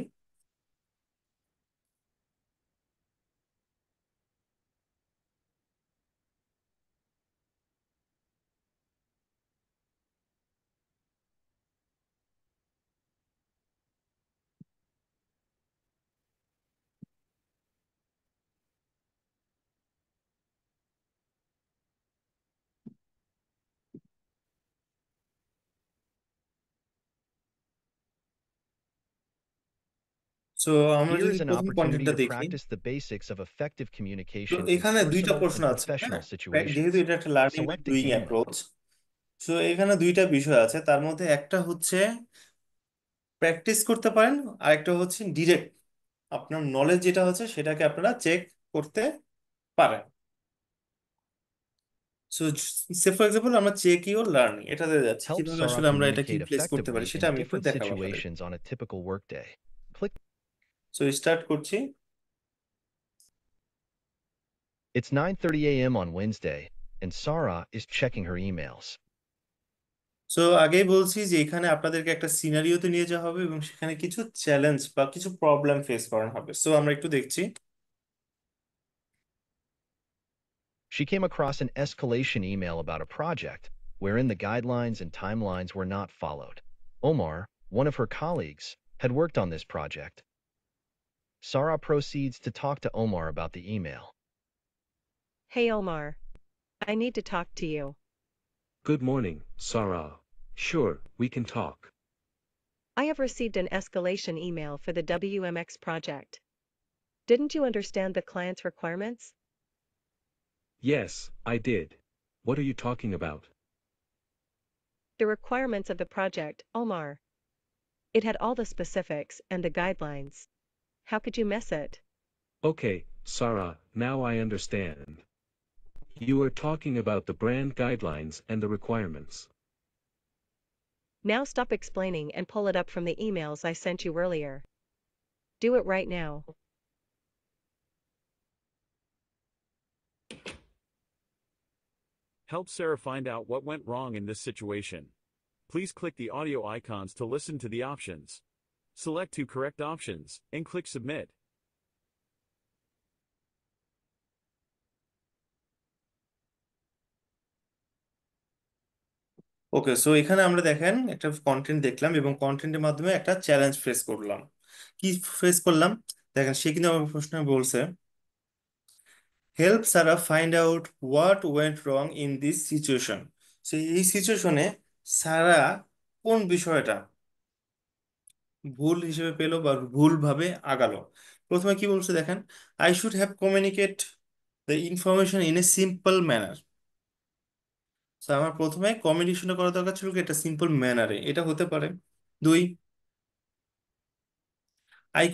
সো আমরা Here যদি is an প্রথম opportunity কন্টেন্টটা to দেখি, practice the basics of effective তো communication in এখানে দুইটা personal প্রশ্ন and আছে, হ্যাঁ, professional যেহেতু situations. এটা একটা learning by Select a doing game. Approach, so এখানে দুইটা বিষয় আছে, তার মধ্যে একটা হচ্ছে প্র্যাকটিস করতে পারেন, আর একটা হচ্ছে ডিরেক্ট আপনার নলেজ যেটা হচ্ছে সেটাকে আপনারা চেক করতে পারেন। সো সে ফর এক্সাম্পল আমরা চেক ইউর লার্নিং এটাতে যাচ্ছি, Help কিভাবে Sarah আসলে আমরা এটাকে communicate ইউটিলাইজ করতে পারি effectively সেটা in আমি একটু different দেখাবো আপনাদের। situations on a typical workday. Click. So start করছি। It's 9:30 a.m. on Wednesday, and Sarah is checking her emails. So আগেই বলছি যে এখানে আপনাদেরকে একটা সিনারিওতে নিয়ে যাওয়া হবে এবং সেখানে কিছু চ্যালেঞ্জ বা কিছু প্রবলেম ফেস করানো হবে। সো আমরা একটু দেখছি। She came across an escalation email about a project wherein the guidelines and timelines were not followed. Omar, one of her colleagues, had worked on this project. Sarah proceeds to talk to Omar about the email. Hey Omar, I need to talk to you. Good morning, Sarah. Sure, we can talk. I have received an escalation email for the WMX project. Didn't you understand the client's requirements? Yes, I did. What are you talking about? The requirements of the project, Omar. It had all the specifics and the guidelines. How could you miss it? Okay, Sarah, now I understand. You are talking about the brand guidelines and the requirements. Now stop explaining and pull it up from the emails I sent you earlier. Do it right now. Help Sarah find out what went wrong in this situation. Please click the audio icons to listen to the options. Select two correct options and click Submit. Okay, so এখানে আমরা দেখেন একটা content দেখলাম এবং কন্টেন্টের মাধ্যমে একটা challenge face করলাম। কি ফেস করলাম দেখেন, সে কিন্তু আমার প্রশ্ন বলছে, help Sarah find out what went wrong in this situation. So এই সিচুয়েশনে সারা কোন বিষয়টা ভুল হিসেবে পেলো বা ভুলভাবে আগালো। প্রথমে কি বলছে দেখেন, I should have communicate the information in a simple manner. তো আমার প্রথমে কমিউনিকেশনটা করা দরকার ছিল কি একটা সিম্পল ম্যানারে, এটা হতে পারে। দুই, I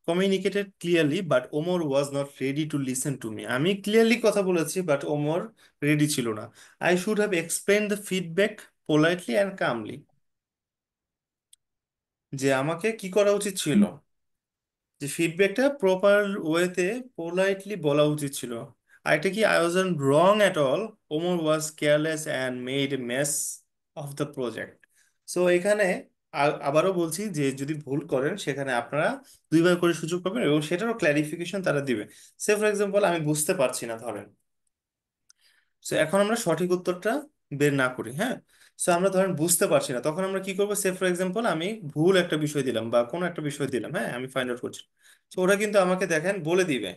communicated clearly but Omar was not ready to listen to me. আমি ক্লিয়ারলি কথা বলেছি বাট ওমর রেডি ছিল না। I should have explain the feedback politely and calmly. যে আমাকে কি করা উচিত ছিল, যে ফিডব্যাকটা প্রপার ওয়েতে পোলাইটলি বলা উচিত ছিল। আর এটা কি, I was wrong at all, Omar was careless and made a mace of the project. So এখানে আবারও বলছি যে যদি ভুল করেন সেখানে আপনারা দুইবার করে সুযোগ পাবেন এবং সেটারও ক্ল্যারিফিকেশন তারা দিবে। সে ফর এক্সাম্পল আমি বুঝতে পারছি না ধরেন, সো এখন আমরা সঠিক উত্তরটা বের না করি, হ্যাঁ। সো আমরা ধরেন বুঝতে পারছি না, তখন আমরা কি করবো, সে ফর এক্সাম্পল আমি ভুল একটা বিষয় দিলাম বা কোনো একটা বিষয় দিলাম, হ্যাঁ, আমি ফাইন্ড আউট করছি। তো ওরা কিন্তু আমাকে দেখেন বলে দিবে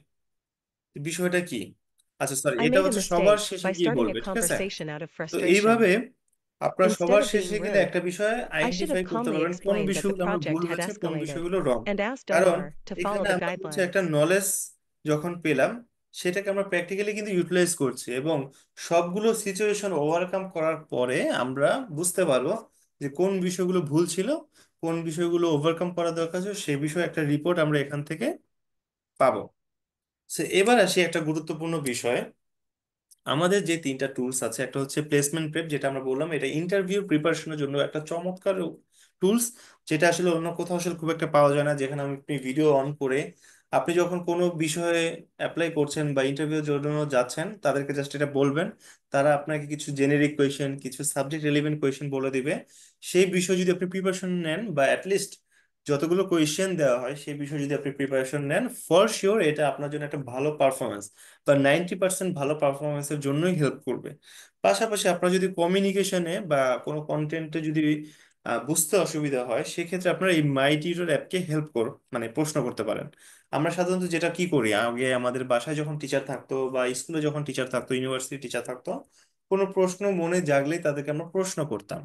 যে বিষয়টা কি। আচ্ছা সরি, I এটা made a হচ্ছে সবার mistake শেষে by গিয়ে starting a বলবে, ঠিক আছে। conversation out of তো frustration. এইভাবে আপনারা Instead সবার of শেষে being গেলে rude, একটা বিষয় I should আইডেন্টিফাই have করতে calmly পারবেন কোন explained that the বিষয়গুলো আমরা ভুল project had হয়েছে কোন escalated বিষয়গুলো রং। and asked কারণ Omar to follow এখানে the আমরা হচ্ছে একটা guidelines. নলেজ যখন পেলাম সেটাকে আমরা প্র্যাকটিক্যালি কিন্তু ইউটিলাইজ করছি এবং সবগুলো সিচুয়েশন ওভারকাম করার পরে আমরা বুঝতে পারবো যে কোন বিষয়গুলো ভুল ছিল, কোন বিষয়গুলো ওভারকাম করা দরকার ছিল, সে বিষয়ে একটা রিপোর্ট আমরা এখান থেকে পাবো। সো এবার আসি একটা গুরুত্বপূর্ণ বিষয়, আমাদের যে তিনটা টুলস আছে, একটা হচ্ছে প্লেসমেন্ট প্রেপ, যেটা আমরা বললাম এটা ইন্টারভিউ প্রিপারেশনের জন্য একটা চমৎকার টুলস, যেটা আসলে অন্য কোথাও আসলে খুব একটা পাওয়া যায় না। যেখানে আপনি ভিডিও অন করে আপনি যখন কোনো বিষয়ে অ্যাপ্লাই করছেন বা ইন্টারভিউর জন্য যাচ্ছেন তাদেরকে জাস্ট এটা বলবেন, তারা আপনাকে কিছু জেনেরিক কোয়েশ্চেন, কিছু সাবজেক্ট রিলেভেন্ট কোয়েশ্চেন বলে দিবে। সেই বিষয়ে যদি আপনি প্রিপারেশন নেন বা অ্যাটলিস্ট যতগুলো কোয়েশ্চেন দেওয়া হয় সেই বিষয়ে যদি আপনি প্রিপারেশন নেন, ফর শিওর এটা আপনার জন্য একটা ভালো পারফরমেন্স বা 90% ভালো পারফরমেন্সের জন্যই হেল্প করবে। পাশাপাশি আপনার যদি কমিউনিকেশনে বা কোনো কন্টেন্টে যদি বুঝতে অসুবিধা হয়, সেক্ষেত্রে আপনারা এই মাই টিউটর অ্যাপকে হেল্প মানে প্রশ্ন করতে পারেন। আমরা সাধারণত যেটা কি করি, আগে আমাদের বাসায় যখন টিচার থাকতো বা স্কুলে যখন টিচার থাকতো, ইউনিভার্সিটি টিচার থাকতো, কোনো প্রশ্ন মনে জাগলেই তাদেরকে আমরা প্রশ্ন করতাম।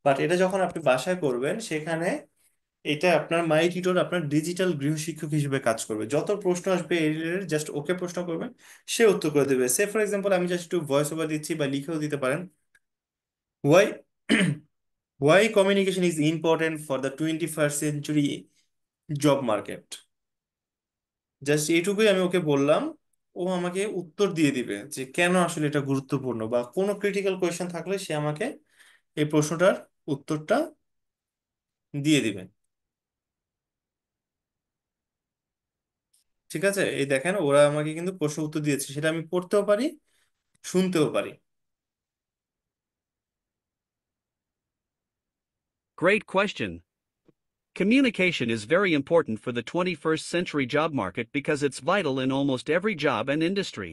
বাট এটা যখন আপনি বাসায় করবেন সেখানে এটা আপনার মাই টিউটর আপনার ডিজিটাল গৃহশিক্ষক হিসেবে কাজ করবে। যত প্রশ্ন আসবে জাস্ট ওকে প্রশ্ন করবেন, সে উত্তর করে দেবে। সে ফর এক্সাম্পল আমি জাস্ট একটু ভয়েস ওভার দিচ্ছি বা লিখেও দিতে পারেন, why why communication is important for the 21st century job market. Just এইটুকুই আমি ওকে বললাম, ও আমাকে উত্তর দিয়ে দিবে যে কেন আসলে এটা গুরুত্বপূর্ণ, বা কোনো ক্রিটিক্যাল কোয়েশ্চেন থাকলে সে আমাকে এই প্রশ্নটার উত্তরটা দিয়ে দিবে। ঠিক আছে, এই দেখেন ওরা আমাকে কিন্তু প্রশ্ন উত্তর দিয়েছে, সেটা আমি পড়তেও পারি, শুনতেও পারি। Great question. Communication is very important for the 21st century job market because it's vital in almost every job and industry.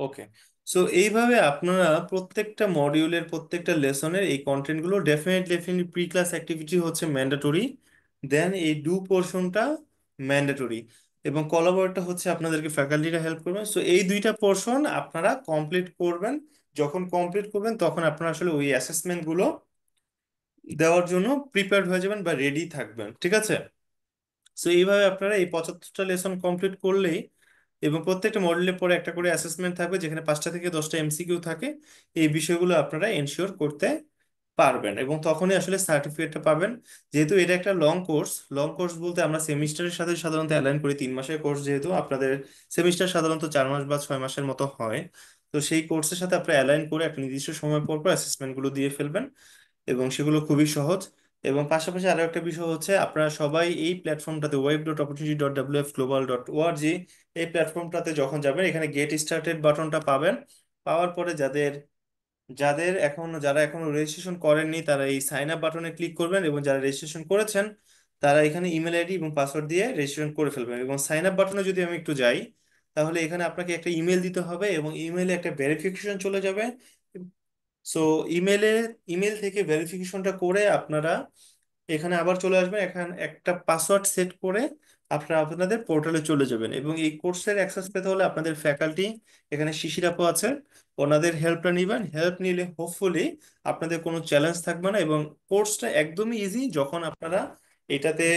Okay, so এইভাবে আপনারা প্রত্যেকটা মডিউলের প্রত্যেকটা লেসনের এই কন্টেন্টগুলো ডেফিনেটলি প্রি ক্লাস অ্যাক্টিভিটি হচ্ছে ম্যান্ডেটরি, দেন এই ডু পোর্শনটা ম্যান্ডেটরি এবং কোলাবরেটটা হচ্ছে আপনাদেরকে ফ্যাকাল্টিরা হেল্প করবেন। সো এই দুইটা পোর্শন আপনারা কমপ্লিট করবেন। যখন কমপ্লিট করবেন তখন আপনারা আসলে ওই অ্যাসেসমেন্টগুলো দেওয়ার জন্য প্রিপেয়ার্ড হয়ে যাবেন বা রেডি থাকবেন, ঠিক আছে। সো এইভাবে আপনারা এই 75টা লেসন কমপ্লিট করলেই, এবং প্রত্যেকটা মডেলের পরে একটা করে অ্যাসেসমেন্ট থাকবে যেখানে 5টা থেকে 10টা এমসিকিউ থাকে, এই বিষয়গুলো আপনারা এনশিওর করতে পারবেন এবং তখনই আসলে সার্টিফিকেটটা পাবেন। যেহেতু এটা একটা লং কোর্স বলতে আমরা সেমিস্টারের সাথে সাধারণত অ্যালাইন করি, 3 মাসের কোর্স যেহেতু আপনাদের সেমিস্টার সাধারণত 4 মাস বা 6 মাসের মতো হয়। তো সেই কোর্সের সাথে আপনি অ্যালাইন করে একটা নির্দিষ্ট সময় পর পর অ্যাসেসমেন্ট গুলো দিয়ে ফেলবেন, এবং সেগুলো খুবই সহজ। এবং পাশাপাশি আরো একটা বিষয় হচ্ছে, আপনারা সবাই এই প্ল্যাটফর্মটাতে web.opportunity.wf.global.org, এই প্ল্যাটফর্মটাতে যখন যাবেন এখানে গেট স্টার্টেড বাটনটা পাবেন। পাওয়ার পরে যারা এখনো রেজিস্ট্রেশন করেননি তারা এই সাইন আপ বাটনে ক্লিক করবেন, এবং যারা রেজিস্ট্রেশন করেছেন তারা এখানে ইমেল আইডি এবং পাসওয়ার্ড দিয়ে রেজিস্ট্রেশন করে ফেলবেন। এবং সাইন আপ বাটনে যদি আমি একটু যাই, তাহলে এখানে আপনাকে একটা ইমেল দিতে হবে এবং ইমেলে একটা ভেরিফিকেশন চলে যাবে। সো ইমেল থেকে ভেরিফিকেশনটা করে আপনারা এখানে আবার চলে আসবেন, এখানে একটা পাসওয়ার্ড সেট করে আপনারা আপনাদের পোর্টালে চলে যাবেন। এবং এই কোর্সের অ্যাক্সেস পেতে হলে আপনাদের ফ্যাকাল্টি, এখানে শিশির আপু আছে, ওনাদের হেল্পটা নিবেন। হেল্প নিলে হোপফুলি আপনাদের কোনো চ্যালেঞ্জ থাকবে না, এবং কোর্সটা একদমই ইজি। যখন আপনারা এটাতে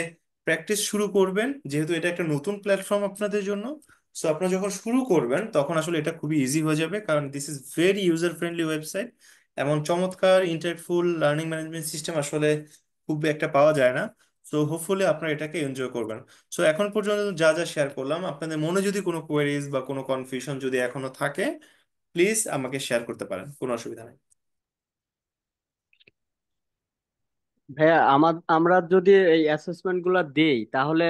প্র্যাকটিস শুরু করবেন, যেহেতু এটা একটা নতুন প্ল্যাটফর্ম আপনাদের জন্য, সো আপনারা যখন শুরু করবেন তখন আসলে এটা খুবই ইজি হয়ে যাবে, কারণ this is very user friendly website. এমন চমৎকার ইন্টারেক্টফুল লার্নিং ম্যানেজমেন্ট সিস্টেম আসলে খুব একটা পাওয়া যায় না। সো হোপফুলি আপনারা এটাকে এনজয় করবেন। সো এখন পর্যন্ত যা যা শেয়ার করলাম, আপনাদের মনে যদি কোনো কোয়েরিজ বা কোনো কনফিউশন যদি এখনো থাকে, প্লিজ আমাকে শেয়ার করতে পারেন, কোনো অসুবিধা নেই। ভাইয়া আমরা যদি এই অ্যাসেসমেন্ট গুলা দেই তাহলে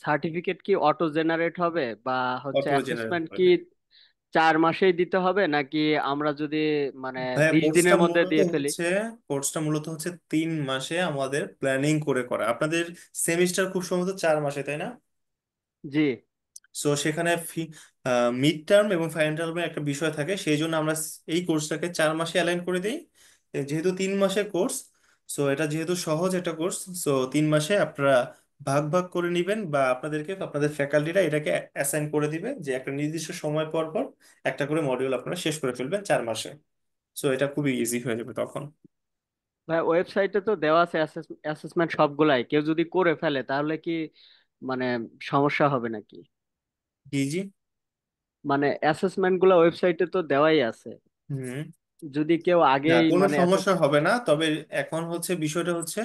সার্টিফিকেট কি অটো জেনারেট হবে, বা হচ্ছে অটো জেনারেট অ্যাসেসমেন্ট কি হবে। 4 মাসেই দিতে হবে, নাকি আমরা যদি মানে ভাইয়া 20 দিনের মধ্যে দিয়ে ফেলি? কোর্সটা মূলত হচ্ছে 3 মাসে আমাদের প্ল্যানিং করে করা। আপনাদের সেমিস্টার খুব সম্ভবত 4 মাসে, তাই না? জি। সো সেখানে মিড টার্ম এবং ফাইনাল টার্মের একটা বিষয় থাকে, সেই জন্য আমরা এই কোর্সটাকে 4 মাসে অ্যালাইন করে দিই। যেহেতু 3 মাসের কোর্স, সো এটা যেহেতু সহজ একটা কোর্স, সো 3 মাসে আপনারা ভাগ ভাগ করে নেবেন, বা আপনাদের ফ্যাকাল্টিরা এটাকে অ্যাসাইন করে দিবে যে একটা নির্দিষ্ট সময় পর পর একটা করে মডিউল আপনারা শেষ করে ফেলবেন 4 মাসে। সো এটা খুবই ইজি হয়ে যাবে তখন। ভাই ওয়েবসাইটে তো দেওয়া আছে অ্যাসেসমেন্ট সবগুলাই, কেউ যদি করে ফেলে তাহলে কি মানে সমস্যা হবে নাকি? জি জি। মানে অ্যাসেসমেন্ট গুলা ওয়েবসাইটে তো দেওয়াই আছে, হুম। যদি কেউ না, আগেই কোনো মানে সমস্যা হবে না। তবে এখন হচ্ছে বিষয়টা হচ্ছে,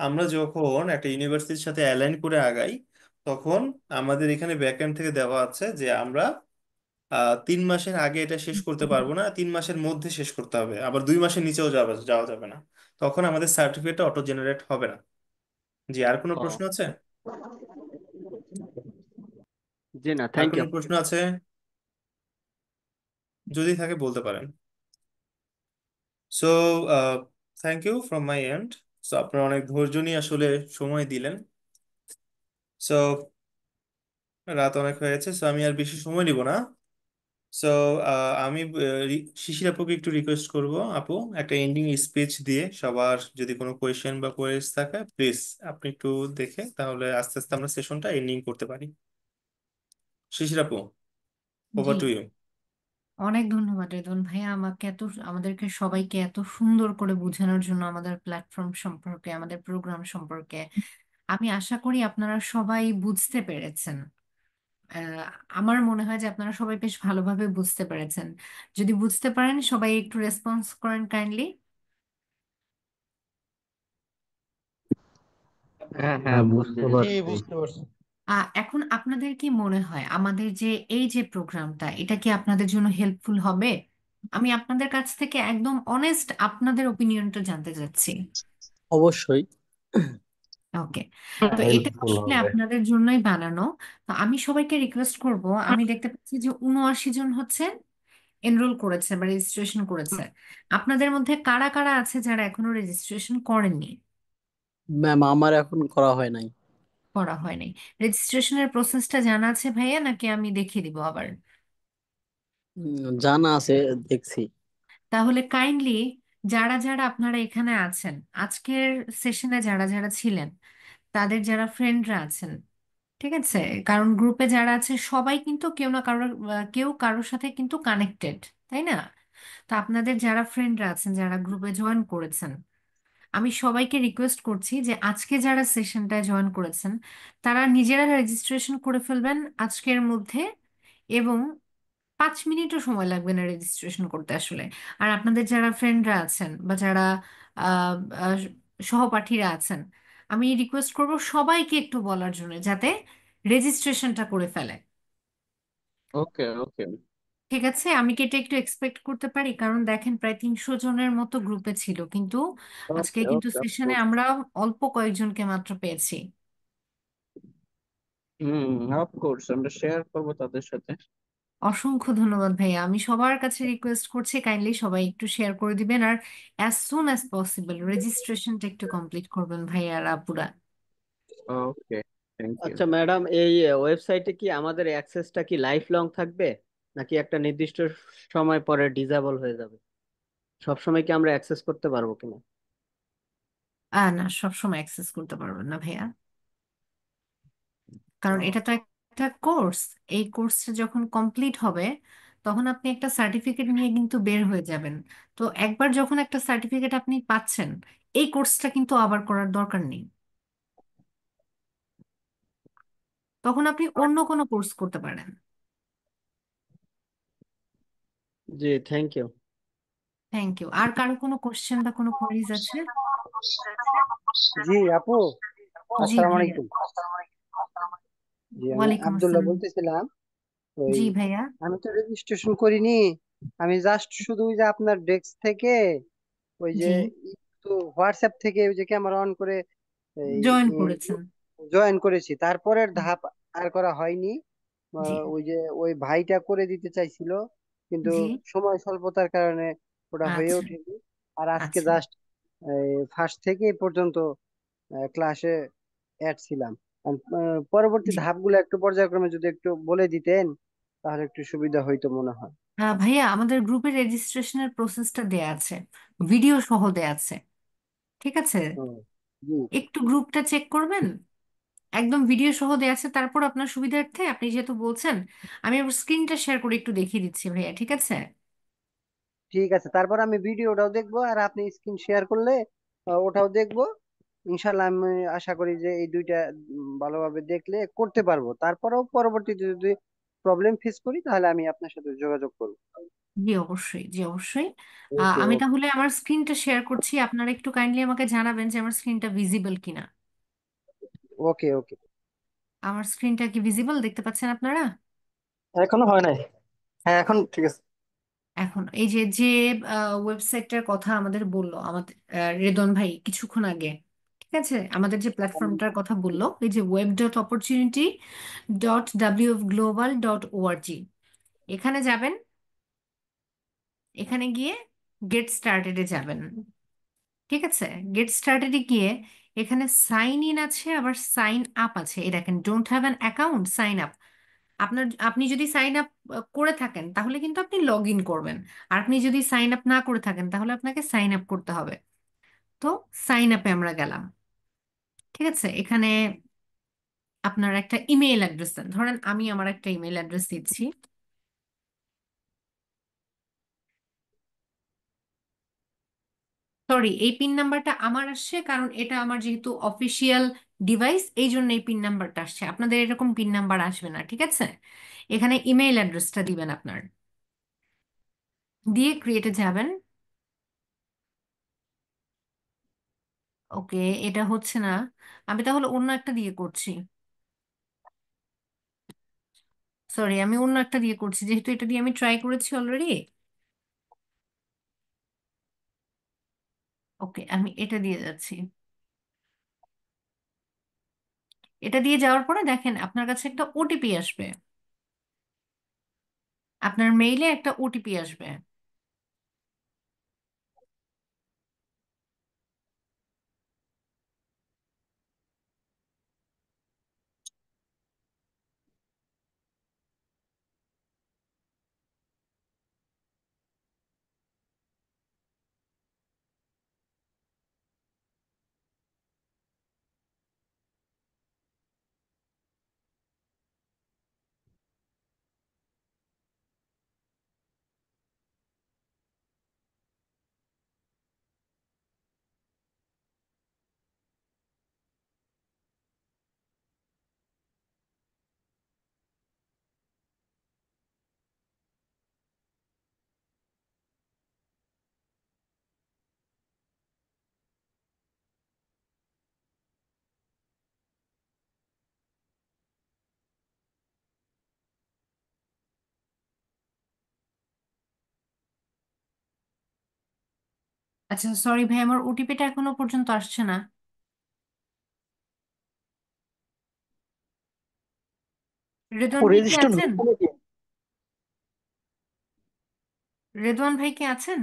আমরা যখন একটা ইউনিভার্সিটির সাথে অ্যালাইন করে আগাই, তখন আমাদের এখানে ব্যাকএন্ড থেকে দেওয়া আছে যে আমরা 3 মাসের আগে এটা শেষ করতে পারবো না, 3 মাসের মধ্যে শেষ করতে হবে, আবার 2 মাসের নিচেও যাওয়া যাবে না। তখন আমাদের সার্টিফিকেটটা অটো জেনারেট হবে না। জি, আর কোনো ও, প্রশ্ন আছে? জি না, আর থ্যাংক কোনো ইউ। প্রশ্ন আছে? যদি থাকে বলতে পারেন। So thank you from my end. So আপনারা অনেক ধৈর্য নিয়ে আসলে সময় দিলেন। সো রাত অনেক হয়ে গেছে, সো আমি আর বেশি সময় নিব না। সো আমি শিশির আপুকে একটু রিকোয়েস্ট করব, আপু একটা এন্ডিং স্পিচ দিয়ে সবার যদি কোনো কোয়েশ্চেন বা কোয়েরিজ থাকে প্লিজ আপনি একটু দেখে, তাহলে আস্তে আস্তে আমরা সেশনটা এন্ডিং করতে পারি। শিশির আপু, জি, ওভার টু ইউ। অনেক ধন্যবাদ রেদন ভাইয়া, আমাদেরকে সবাইকে এত সুন্দর করে বোঝানোর জন্য, আমাদের প্ল্যাটফর্ম সম্পর্কে, আমাদের প্রোগ্রাম সম্পর্কে। আমি আশা করি আপনারা সবাই বুঝতে পেরেছেন। আহ, আমার মনে হয় যে আপনারা সবাই বেশ ভালোভাবে বুঝতে পেরেছেন। যদি বুঝতে পারেন সবাই একটু রেসপন্স করেন কাইন্ডলি। হ্যাঁ হ্যাঁ, হ্যাঁ, বুঝতে বুঝতে পেরেছি। পারছি। বুঝতে পারছি। এখন আপনাদের কি মনে হয় আমাদের যে এই যে প্রোগ্রামটা, এটা কি আপনাদের জন্য হেল্পফুল হবে? আমি আপনাদের কাছ থেকে একদম অনেস্ট আপনাদের ওপিনিয়নটা জানতে চাচ্ছি। অবশ্যই। ওকে, হ্যাঁ, তো এটা হেল্পফুল আসলে হবে। আপনাদের জন্যই বানানো। তো আমি সবাইকে রিকোয়েস্ট করব, আমি দেখতে পাচ্ছি যে 79 জন হচ্ছে এনরোল করেছে বা রেজিস্ট্রেশন করেছে। আপনাদের মধ্যে কারা কারা আছে যারা এখনো রেজিস্ট্রেশন করেননি? ম্যাম আমার এখন করা হয় নাই। করা হয়নি? রেজিস্ট্রেশনের প্রসেসটা জানা আছে ভাইয়া, নাকি আমি দেখিয়ে দিব আবার? জানা আছে, দেখছি। তাহলে কাইন্ডলি যারা যারা আপনারা এখানে আছেন, আজকের সেশনে যারা যারা ছিলেন, তাদের যারা ফ্রেন্ডরা আছেন, ঠিক আছে, কারণ গ্রুপে যারা আছে সবাই কিন্তু কেউ কারোর সাথে কিন্তু কানেক্টেড, তাই না? তো আপনাদের যারা ফ্রেন্ডরা আছেন, যারা গ্রুপে জয়েন করেছেন, আমি সবাইকে রিকোয়েস্ট করছি যে আজকে যারা সেশনটায় জয়েন করেছেন তারা নিজেরা রেজিস্ট্রেশন করে ফেলবেন আজকের মধ্যে। এবং 5 মিনিটও সময় লাগবে না রেজিস্ট্রেশন করতে আসলে। আর আপনাদের যারা ফ্রেন্ডরা আছেন বা যারা আহ, আহ, সহপাঠীরা আছেন, আমি রিকোয়েস্ট করব সবাইকে একটু বলার জন্য যাতে রেজিস্ট্রেশনটা করে ফেলে। ওকে ওকে। ঠিক আছে, আমি কি এটা একটু এক্সপেক্ট করতে পারি? কারণ দেখেন প্রায় 300 জনের মতো গ্রুপে ছিল, কিন্তু আজকে ওকে কিন্তু ওকে সেশনে অফকোর্স। আমরা অল্প কয়েকজনকে মাত্র পেয়েছি। অফকোর্স আমরা শেয়ার করবো তাদের সাথে। অসংখ্য ধন্যবাদ ভাইয়া, আমি সবার কাছে রিকোয়েস্ট করছি কাইন্ডলি সবাই একটু শেয়ার করে দিবেন, আর অ্যাজ সুন অ্যাজ পসিবল রেজিস্ট্রেশনটা একটু কমপ্লিট করবেন ভাইয়া আর আপুরা। ওকে, থ্যাংক ইউ। আচ্ছা ম্যাডাম, এই ওয়েবসাইটে কি আমাদের অ্যাক্সেসটা কি লাইফ লং থাকবে, নাকি একটা নির্দিষ্ট সময় পরে ডিসেবল হয়ে যাবে? সব সময় কি আমরা অ্যাক্সেস করতে পারবো কিনা? না, সবসময় অ্যাক্সেস করতে পারবেন না ভাইয়া, কারণ এটা তো একটা কোর্স। এই কোর্সটা যখন কমপ্লিট হবে তখন আপনি একটা সার্টিফিকেট নিয়ে কিন্তু বের হয়ে যাবেন। তো একবার যখন একটা সার্টিফিকেট আপনি পাচ্ছেন, এই কোর্সটা কিন্তু আবার করার দরকার নেই। তখন আপনি অন্য কোনো কোর্স করতে পারেন। জি, থ্যাংক ইউ। Thank you. আর কারো কোনো কোশ্চেন বা কোনো কোয়ারিজ আছে? জি আপু, জি আসসালামু ভাইয়া। আলাইকুম। জি আমি ওয়ালাইকুম আব্দুল্লাহ আসসালাম। বলতেছিলাম। ওই জি ভাইয়া। আমি তো রেজিস্ট্রেশন করিনি, আমি জাস্ট শুধু ওই যে আপনার ডেস্ক থেকে ওই যে জি। তো হোয়াটসঅ্যাপ থেকে ওই যে ক্যামেরা অন করে জয়েন করেছেন। জয়েন করেছি, তারপরের ধাপ আর করা হয়নি। জি। ওই যে ওই ভাইটা করে দিতে চাইছিল, কিন্তু জি। সময় স্বল্পতার কারণে ওটা হয়ে আচ্ছা। ওঠেনি। আর আজকে আচ্ছা। জাস্ট ফার্স্ট থেকে এই পর্যন্ত ক্লাসে অ্যাড ছিলাম। পরবর্তী জি। ধাপগুলো একটু পর্যায়ক্রমে যদি একটু বলে দিতেন তাহলে একটু সুবিধা হইতো মনে হয়। ভাইয়া, আমাদের গ্রুপের রেজিস্ট্রেশনের প্রসেসটা দেয়া আছে, ভিডিও সহ দেয়া আছে। ঠিক আছে, হুম, জি। একটু গ্রুপটা চেক করবেন, একদম ভিডিও সহ দেয়া আছে। তারপর আপনার সুবিধার্থে আপনি যেহেতু বলছেন, আমি আমার স্ক্রিনটা শেয়ার করে একটু দেখিয়ে দিচ্ছি ভাইয়া, ঠিক আছে? ঠিক আছে, তারপর আমি ভিডিওটাও দেখবো আর আপনি স্ক্রিন শেয়ার করলে ওটাও দেখবো। ইনশাল্লাহ আমি আশা করি যে এই দুইটা ভালোভাবে দেখলে করতে পারবো। তারপরেও পরবর্তীতে যদি প্রবলেম ফেস করি তাহলে আমি আপনার সাথে যোগাযোগ করবো। জি অবশ্যই, জি অবশ্যই। ওকে আমি ওকে। তাহলে আমার স্ক্রিনটা শেয়ার করছি, আপনারা একটু কাইন্ডলি আমাকে জানাবেন যে আমার স্ক্রিনটা ভিজিবল কিনা। ওকে ওকে। আমার স্ক্রিনটা কি ভিজিবল দেখতে পাচ্ছেন আপনারা? এখনো হয় নাই। হ্যাঁ এখন ঠিক আছে। এখন এই যে যে ওয়েবসাইটটার কথা আমাদের বললো আমাদের রেদন ভাই কিছুক্ষণ আগে, ঠিক আছে, আমাদের যে প্ল্যাটফর্মটার কথা বললো, এই যে web.opportunity.wfglobal.org, এখানে যাবেন। এখানে গিয়ে গেট স্টার্টেডে যাবেন। ঠিক আছে, গেট স্টার্টেডে গিয়ে এখানে সাইন ইন আছে, আবার সাইন আপ আছে। এই দেখেন, don't have an account, sign up. আপনি যদি সাইন আপ করে থাকেন তাহলে কিন্তু আপনি লগ ইন করবেন, আর আপনি যদি সাইন আপ না করে থাকেন তাহলে আপনাকে সাইন আপ করতে হবে। তো সাইন আপে আমরা গেলাম। ঠিক আছে, এখানে আপনার একটা ইমেল অ্যাড্রেস দেন, ধরেন আমি আমার একটা ইমেল অ্যাড্রেস দিচ্ছি। সরি, এই পিন নাম্বারটা আমার আসছে কারণ এটা আমার যেহেতু অফিসিয়াল ডিভাইস, এই জন্য এই পিন নাম্বারটা আসছে। আপনাদের এরকম পিন নাম্বার আসবে না, ঠিক আছে? এখানে ইমেল অ্যাড্রেসটা দিবেন আপনার, দিয়ে ক্রিয়েটে যাবেন। ওকে, এটা হচ্ছে না, আমি তাহলে অন্য একটা দিয়ে করছি। সরি, আমি অন্য একটা দিয়ে করছি যেহেতু এটা দিয়ে আমি ট্রাই করেছি অলরেডি। ওকে, আমি এটা দিয়ে যাচ্ছি। এটা দিয়ে যাওয়ার পরে দেখেন আপনার কাছে একটা ওটিপি আসবে, আপনার মেইলে একটা ওটিপি আসবে। আচ্ছা সরি ভাই, আমার ওটিপিটা এখনো পর্যন্ত আসছে না। রেদওয়ান ভাই কি রেজিস্টার আছেন? হয়েছে নাকি? রেদওয়ান ভাই কি আছেন?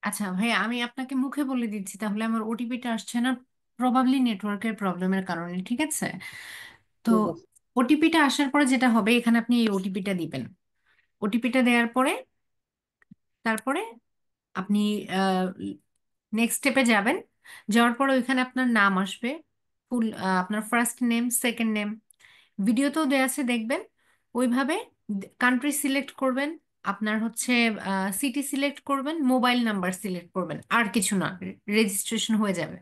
আচ্ছা ভাই, আমি আপনাকে মুখে বলে দিচ্ছি তাহলে, আমার ওটিপিটা আসছে না, প্রবাবলি নেটওয়ার্কের প্রবলেমের কারণে, ঠিক আছে? তো ঠিক আছে। ওটিপিটা আসার পরে যেটা হবে, এখানে আপনি এই ওটিপিটা দিবেন। ওটিপিটা দেওয়ার পরে তারপরে আপনি নেক্সট স্টেপে যাবেন। যাওয়ার পরে ওইখানে আপনার নাম আসবে, ফুল আপনার ফার্স্ট নেম, সেকেন্ড নেম, ভিডিওতেও দেওয়া আছে দেখবেন। ওইভাবে কান্ট্রি সিলেক্ট করবেন, আপনার হচ্ছে সিটি সিলেক্ট করবেন, মোবাইল নাম্বার সিলেক্ট করবেন, আর কিছু না, রেজিস্ট্রেশন হয়ে যাবে।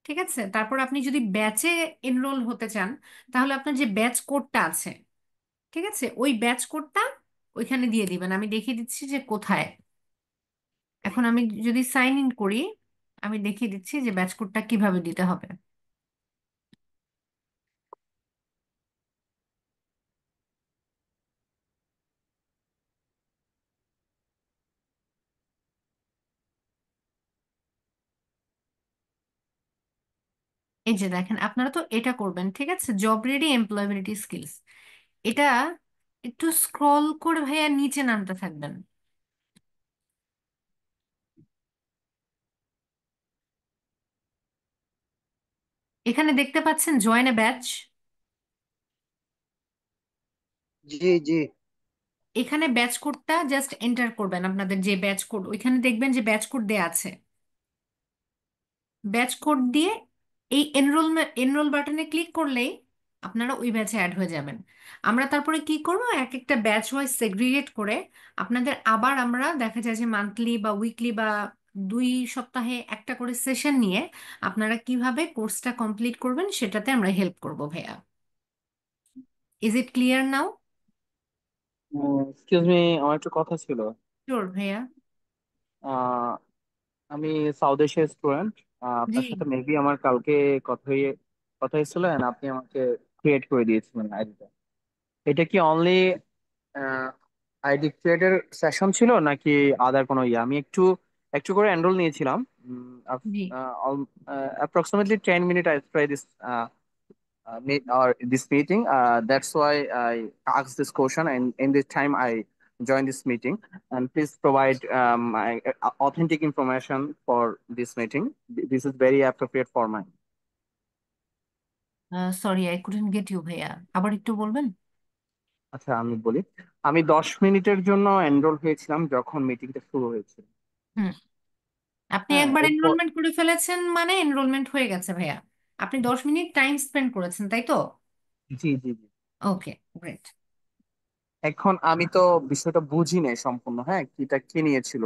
ঠিক আছে, তারপর আপনি যদি ব্যাচে এনরোল হতে চান, তাহলে আপনার যে ব্যাচ কোডটা আছে, ঠিক আছে, ওই ব্যাচ কোডটা ওইখানে দিয়ে দিবেন। আমি দেখিয়ে দিচ্ছি যে কোথায়। এখন আমি যদি সাইন ইন করি, আমি দেখিয়ে দিচ্ছি যে ব্যাচ কোডটা কিভাবে দিতে হবে। এই যে দেখেন, আপনারা তো এটা করবেন, ঠিক আছে, জব রেডি এমপ্লয়াবিলিটি স্কিলস, এটা একটু স্ক্রল করে ভাইয়া নিচে নামতে থাকবেন। এখানে দেখতে পাচ্ছেন জয়েন এ ব্যাচ। জি জি। এখানে ব্যাচ কোডটা জাস্ট এন্টার করবেন, আপনাদের যে ব্যাচ কোড, ওইখানে দেখবেন যে ব্যাচ কোড দেয়া আছে। ব্যাচ কোড দিয়ে এই এনরোল বাটনে ক্লিক করলেই আপনারা ওই ব্যাচে অ্যাড হয়ে যাবেন। আমরা তারপরে কি করব, এক একটা ব্যাচ ওয়াইজ সেগ্রিগেট করে আপনাদের আবার আমরা দেখা যায় যে মান্থলি বা উইকলি বা 2 সপ্তাহে একটা করে সেশন নিয়ে আপনারা কিভাবে কোর্সটা কমপ্লিট করবেন সেটাতে আমরা হেল্প করব ভাইয়া। Is it clear now? Excuse me, আমার একটা কথা ছিল। শিওর ভাইয়া। আহ, আমি সাউথ এশিয়ার স্টুডেন্ট। জি। আপনার সাথে মেবি আমার কালকে কথা হয়েছিল and আপনি আমাকে ক্রিয়েট করে দিয়েছিলেন আইডিটা। এটা কি অনলি আইডি ক্রিয়েটের সেশন ছিল নাকি আদার কোনো ইয়ে? আমি একটু একটু করে এনরোল নিয়েছিলাম। জি। Approximately 10 minute I try this or this meeting. That's why I asked this question, and in this time I joined this meeting. And please provide my authentic information for this meeting. This is very appropriate for mine. Sorry, I couldn't get you ভাইয়া, আবার একটু বলবেন? আচ্ছা, আমি বলি। আমি 10 মিনিটের জন্য এনরোল হয়েছিলাম যখন মিটিংটা শুরু হয়েছিল। হুম। আপনি হ্যাঁ, একবার এরপর এনরোলমেন্ট করে ফেলেছেন মানে এনরোলমেন্ট হয়ে গেছে ভাইয়া। আপনি 10 মিনিট টাইম স্পেন্ড করেছেন, তাই তো? জি জি জি। ওকে, গ্রেট। এখন আমি তো বিষয়টা বুঝি নাই সম্পূর্ণ, হ্যাঁ, কিটা কে নিয়েছিল।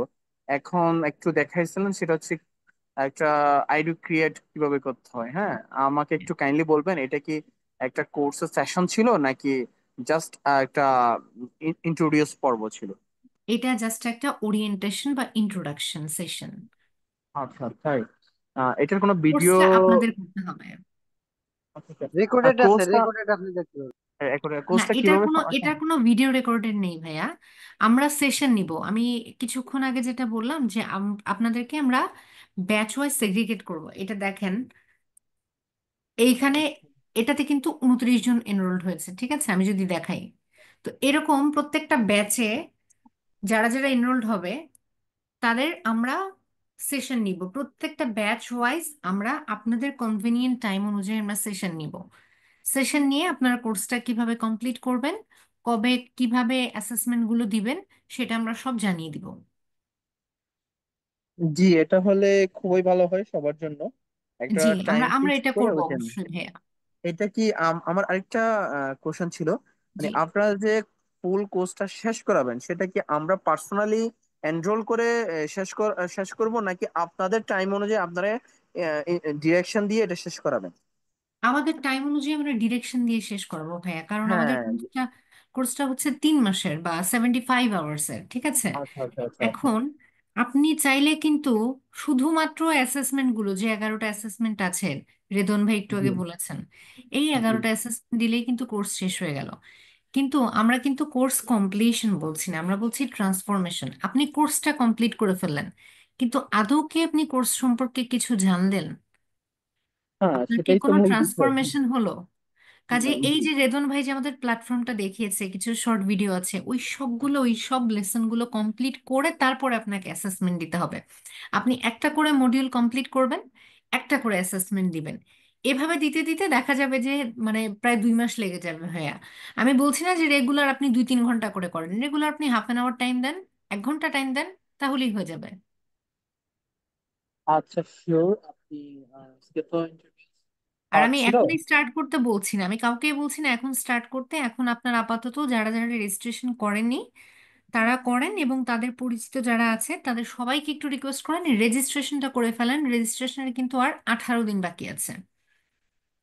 এখন একটু দেখাইছিলেন, সেটা হচ্ছে একটা আইডি ক্রিয়েট কিভাবে করতে হয়। হ্যাঁ, আমাকে একটু কাইন্ডলি বলবেন, এটা কি একটা কোর্সের সেশন ছিল নাকি জাস্ট একটা ইন্ট্রোডিউস পর্ব ছিল? এটা জাস্ট একটা ওরিয়েন্টেশন বা ইন্ট্রোডাকশন সেশন। আচ্ছা, তাই? এটার কোনো ভিডিও? কোর্সটা আপনাদের করতে হবে। রেকর্ডেড আছে, কোর্সটা রেকর্ডেড আপনি দেখতে পারেন। না, কোর্সটা এটার কিভাবে কোনো এটার কোনো ভিডিও রেকর্ডেড নেই ভাইয়া। আমরা সেশন নিব, আমি কিছুক্ষণ আগে যেটা বললাম যে আপনাদেরকে আমরা ব্যাচ ওয়াইজ সেগ্রিগেট করব। এটা দেখেন এইখানে, এটাতে কিন্তু 29 জন এনরোলড হয়েছে, ঠিক আছে, আমি যদি দেখাই। তো এরকম প্রত্যেকটা ব্যাচে যারা যারা এনরোলড হবে তাদের আমরা সেশন নিব, প্রত্যেকটা ব্যাচ ওয়াইজ আমরা আপনাদের কনভেনিয়েন্ট টাইম অনুযায়ী আমরা সেশন নিব। সেশন নিয়ে আপনারা কোর্সটা কিভাবে কমপ্লিট করবেন, কবে কিভাবে অ্যাসেসমেন্ট গুলো দিবেন, সেটা আমরা সব জানিয়ে দিব। জি, এটা হলে খুবই ভালো হয় সবার জন্য। একটা জি, টাইম আমরা আমরা ফিক্সড এটা করে করব ওইটা। অবশ্যই ভাইয়া। এটা কি আমার আরেকটা কোশ্চেন ছিল, জি, মানে আপনারা যে ফুল কোর্সটা শেষ করাবেন সেটা কি আমরা পার্সোনালি এনরোল করে শেষ করব নাকি আপনাদের টাইম অনুযায়ী আপনারা ডিরেকশন দিয়ে এটা শেষ করাবেন? আমাদের টাইম অনুযায়ী আমরা ডিরেকশন দিয়ে শেষ করবো ভাইয়া, কারণ আমাদের হ্যাঁ। কোর্সটা হচ্ছে 3 মাসের বা 75 আওয়ার্সের, ঠিক আছে? আচ্ছা আচ্ছা আচ্ছা আচ্ছা। এখন আপনি চাইলে কিন্তু শুধুমাত্র অ্যাসেসমেন্ট গুলো, যে 11টা অ্যাসেসমেন্ট আছে, রেদন ভাই একটু জি আগে বলেছেন, এই জি 11টা অ্যাসেসমেন্ট দিলেই কিন্তু কোর্স শেষ হয়ে গেল। কিন্তু আমরা কিন্তু কোর্স কমপ্লিশন বলছি না, আমরা বলছি ট্রান্সফরমেশন। আপনি কোর্সটা কমপ্লিট করে ফেললেন, কিন্তু আদৌ কি আপনি কোর্স সম্পর্কে কিছু জানলেন? হ্যাঁ, আপনার কি সেটাই তো কোনো মূল বিষয়। ট্রান্সফরমেশন হলো? কাজে না, এই জি যে রেদন ভাই যে আমাদের প্ল্যাটফর্মটা দেখিয়েছে, কিছু শর্ট ভিডিও আছে, ওই সব লেসন গুলো কমপ্লিট করে তারপরে আপনাকে অ্যাসেসমেন্ট দিতে হবে। আপনি একটা করে মডিউল কমপ্লিট করবেন, একটা করে অ্যাসেসমেন্ট দিবেন। এভাবে দিতে দিতে দেখা যাবে যে মানে প্রায় 2 মাস লেগে যাবে ভাইয়া। আমি বলছি না যে রেগুলার আপনি 2-3 ঘন্টা করে করেন, রেগুলার আপনি ½ টাইম দেন, 1 ঘন্টা টাইম দেন, তাহলেই হয়ে যাবে। আচ্ছা, শিওর। আপনি আজকে তো ইন্টারভিউ আর আমি ছিল। এখনই স্টার্ট করতে বলছি না, আমি কাউকে বলছি না এখন স্টার্ট করতে। এখন আপনার আপাতত যারা যারা রেজিস্ট্রেশন করেননি তারা করেন, এবং তাদের পরিচিত যারা আছে তাদের সবাইকে একটু রিকোয়েস্ট করেন রেজিস্ট্রেশনটা করে ফেলেন। রেজিস্ট্রেশনের কিন্তু আর 18 দিন বাকি আছে।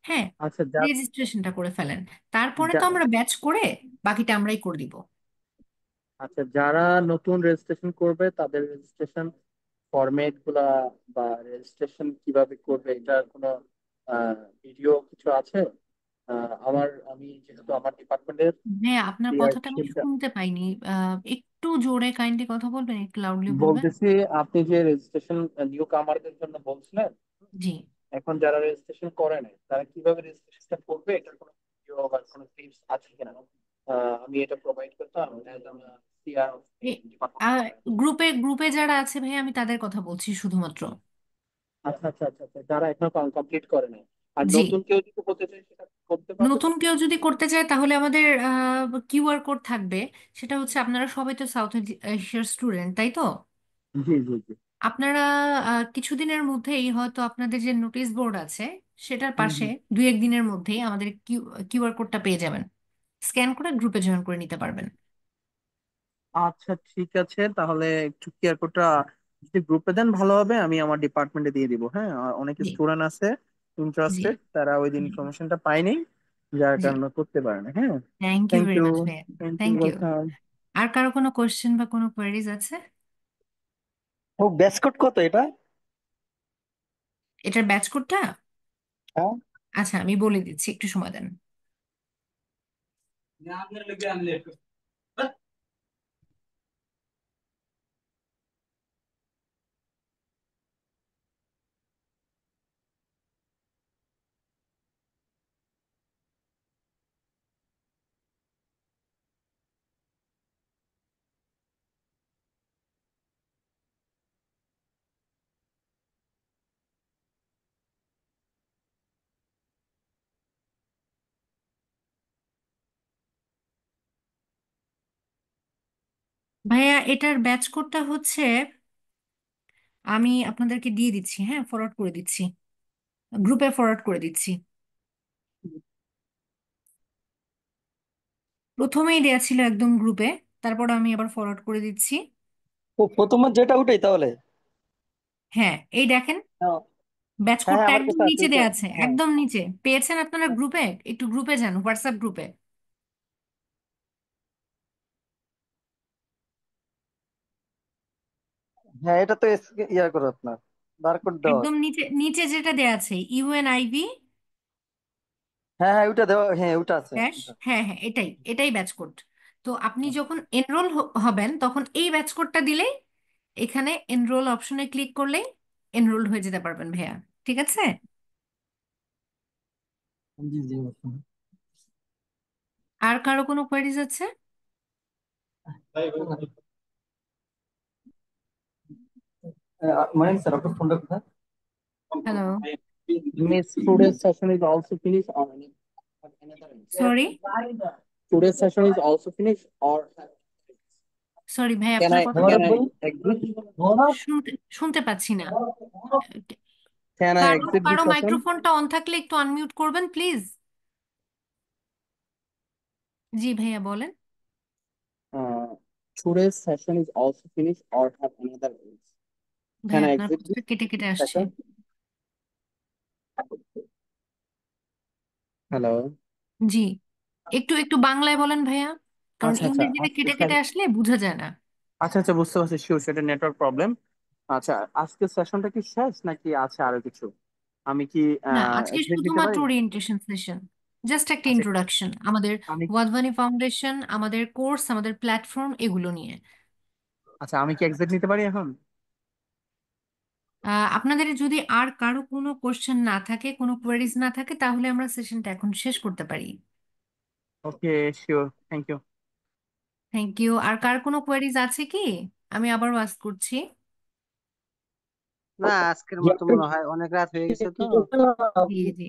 হ্যাঁ, আচ্ছা, যা রেজিস্ট্রেশনটা করে ফেলেন, তারপরে যা তো আমরা ব্যাচ করে বাকিটা আমরাই করে দিব। আচ্ছা, যারা নতুন রেজিস্ট্রেশন করবে তাদের রেজিস্ট্রেশন ফরম্যাট গুলা বা রেজিস্ট্রেশন কিভাবে করবে এটার কোনো ভিডিও কিছু আছে? আমি যেহেতু আমার ডিপার্টমেন্টের হ্যাঁ, আপনার কথাটা আমি লিডারশিপটা শুনতে পাইনি। একটু জোরে কাইন্ডলি কথা বলবেন, একটু লাউডলি বলবেন। বলতেছি, আপনি যে রেজিস্ট্রেশন নিউ কামারদের জন্য বলছিলেন, জি। এখন যারা রেজিস্ট্রেশন করে নাই তারা কিভাবে রেজিস্ট্রেশনটা করবে এটার কোনো ভিডিও বা কোনো টিপস আছে কিনা? আমি এটা প্রোভাইড করতাম as আমরা সিআর ডিপার্টমেন্ট। গ্রুপে গ্রুপে যারা আছে ভাই, আমি তাদের কথা বলছি শুধুমাত্র। আচ্ছা আচ্ছা আচ্ছা আচ্ছা, যারা এখনো কমপ্লিট করে নাই আর জি। নতুন কেউ যদি করতে চায় সেটা করতে পারবে তো? নতুন কেউ যদি করতে চায় তাহলে আমাদের কিউআর কোড থাকবে। সেটা হচ্ছে, আপনারা সবাই তো সাউথ এশিয়ার স্টুডেন্ট, তাই তো? জি জি জি। আপনারা কিছুদিনের মধ্যেই হয়তো আপনাদের যে নোটিশ বোর্ড আছে সেটার হুম পাশে হুম। 2-1 দিনের মধ্যেই আমাদের কিউআর কোডটা পেয়ে যাবেন। স্ক্যান করে গ্রুপে জয়েন করে নিতে পারবেন। আচ্ছা, ঠিক আছে, তাহলে একটু কেয়ার কোডটা যদি গ্রুপে দেন ভালো হবে, আমি আমার ডিপার্টমেন্টে দিয়ে দিব। হ্যাঁ, আর অনেক জি। স্টুডেন্ট আছে জি। ইন্টারেস্টেড, তারা ওই দিন জি। ইনফরমেশনটা পায়নি, যার জি। কারণে করতে পারে না। হ্যাঁ, thank you thank very you. Much ভাইয়া। Thank you, thank you. Welcome. আর কারো কোনো কোয়েশ্চেন বা কোনো কোয়ারিজ আছে? ও, ব্যাচ কোড কত এটা? এটার ব্যাচ কোডটা? হ্যাঁ। আচ্ছা, আমি বলে দিচ্ছি, একটু সময় দেন। ভাইয়া, এটার ব্যাচ কোডটা হচ্ছে, আমি আপনাদেরকে দিয়ে দিচ্ছি, হ্যাঁ, ফরওয়ার্ড করে দিচ্ছি, গ্রুপে ফরওয়ার্ড করে দিচ্ছি। প্রথমেই দেয়া ছিল একদম গ্রুপে, তারপর আমি আবার ফরওয়ার্ড করে দিচ্ছি। ও, প্রথমবার যেটা ওটাই তাহলে? হ্যাঁ, এই দেখেন, হ্যাঁ ব্যাচ হ্যাঁ, কোডটা আমার একদম কাছে আছে নিচে ওইটা। দেয়া আছে, হ্যাঁ একদম নিচে পেয়েছেন আপনারা গ্রুপে। একটু গ্রুপে যান, হোয়াটসঅ্যাপ গ্রুপে। হ্যাঁ, এটা তো ইয়া করো, আপনার বারকোড দেওয়া একদম আছে। নিচে নিচে যেটা দেয়া আছে, ইউএনআইভি হ্যাঁ হ্যাঁ, ওইটা দেওয়া, হ্যাঁ ওইটা আছে ড্যাশ, ওটা। হ্যাঁ হ্যাঁ, এটাই এটাই ব্যাচ কোড। তো আপনি যখন এনরোল হবেন তখন এই ব্যাচ কোডটা দিলেই, এখানে এনরোল অপশনে ক্লিক করলেই এনরোলড হয়ে যেতে পারবেন ভাইয়া। ঠিক আছে? জি জি, বুঝলাম। আর কারো কোনো কোয়ারিজ আছে? মানে স্যার, আপনার ফোনটা কোথায়? Hello? Miss, today's session is also finished or another else? Sorry? Today's session is also finished or sorry ভাই, can আপনার I কথাটা can I exit? শুনতে শুনতে পাচ্ছি না। Can I কারো exit কারো this session? মাইক্রোফোনটা অন থাকলে একটু আনমিউট করবেন প্লিজ। জি ভাইয়া, বলেন। Uh, Today's session is also finished or have another else? ভাই, Can I আপনার exit কথাটা কেটে কেটে this আসছে। session? Hello. জি, একটু একটু বাংলায় বলেন ভাইয়া, কারণ আচ্ছা আচ্ছা, ইংরেজিতে আজকে কেটে কেটে আসলে বোঝা যায় না। আচ্ছা আচ্ছা, বুঝতে পারছি, শিওর, সেটা নেটওয়ার্ক প্রবলেম। আচ্ছা, আজকের সেশনটা কি শেষ নাকি আছে আরো কিছু? আমি কি না, আজকে এক্সিট নিতে শুধুমাত্র পারি? ওরিয়েন্টেশন সেশন, জাস্ট একটা আচ্ছা, ইন্ট্রোডাকশন আমাদের আমি ওয়াদভানি ফাউন্ডেশন, আমাদের কোর্স, আমাদের প্ল্যাটফর্ম এগুলো নিয়ে। আচ্ছা, আমি কি এক্সিট নিতে পারি এখন? আপনাদের যদি আর কারো কোনো কোশ্চেন না থাকে, কোনো কোয়ারিজ না থাকে, তাহলে আমরা সেশনটা এখন শেষ করতে পারি। Okay, sure, thank you. Thank you. আর কার কোনো কোয়ারিজ আছে কি? আমি আবারও আস্ক করছি। না, আজকের মতো মনে হয় অনেক রাত হয়ে গেছে তো। জি জি,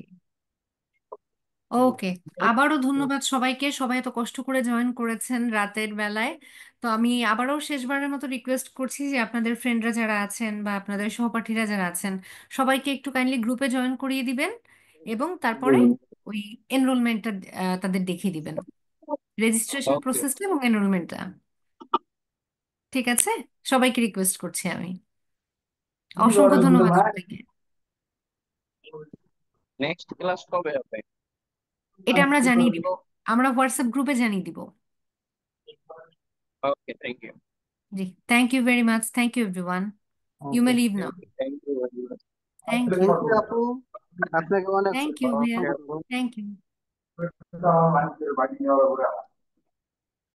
ওকে। আবারও ধন্যবাদ সবাইকে, সবাই তো কষ্ট করে জয়েন করেছেন রাতের বেলায়। তো আমি আবারও শেষবারের মতো রিকোয়েস্ট করছি যে আপনাদের ফ্রেন্ডরা যারা আছেন বা আপনাদের সহপাঠীরা যারা আছেন, সবাইকে একটু কাইন্ডলি গ্রুপে জয়েন করিয়ে দিবেন এবং তারপরে ওই এনরোলমেন্টটা তাদের দেখিয়ে দিবেন, রেজিস্ট্রেশন ওকে, প্রসেসটা এবং এনরোলমেন্টটা। ঠিক আছে, সবাইকে রিকোয়েস্ট করছি আমি। অসংখ্য ধন্যবাদ সবাইকে। নেক্সট ক্লাস কবে হবে? এটা আমরা জানিয়ে দিব, আমরা হোয়াটসঅ্যাপ গ্রুপে জানিয়ে দিব। Okay, thank you. জি, thank you very much, thank you everyone. You okay, may leave now. Thank you very much. Thank you. Thank you আপু, আপনাকে অনেক থ্যাংক ইউ ভাইয়া, অসংখ্য থ্যাংক ইউ।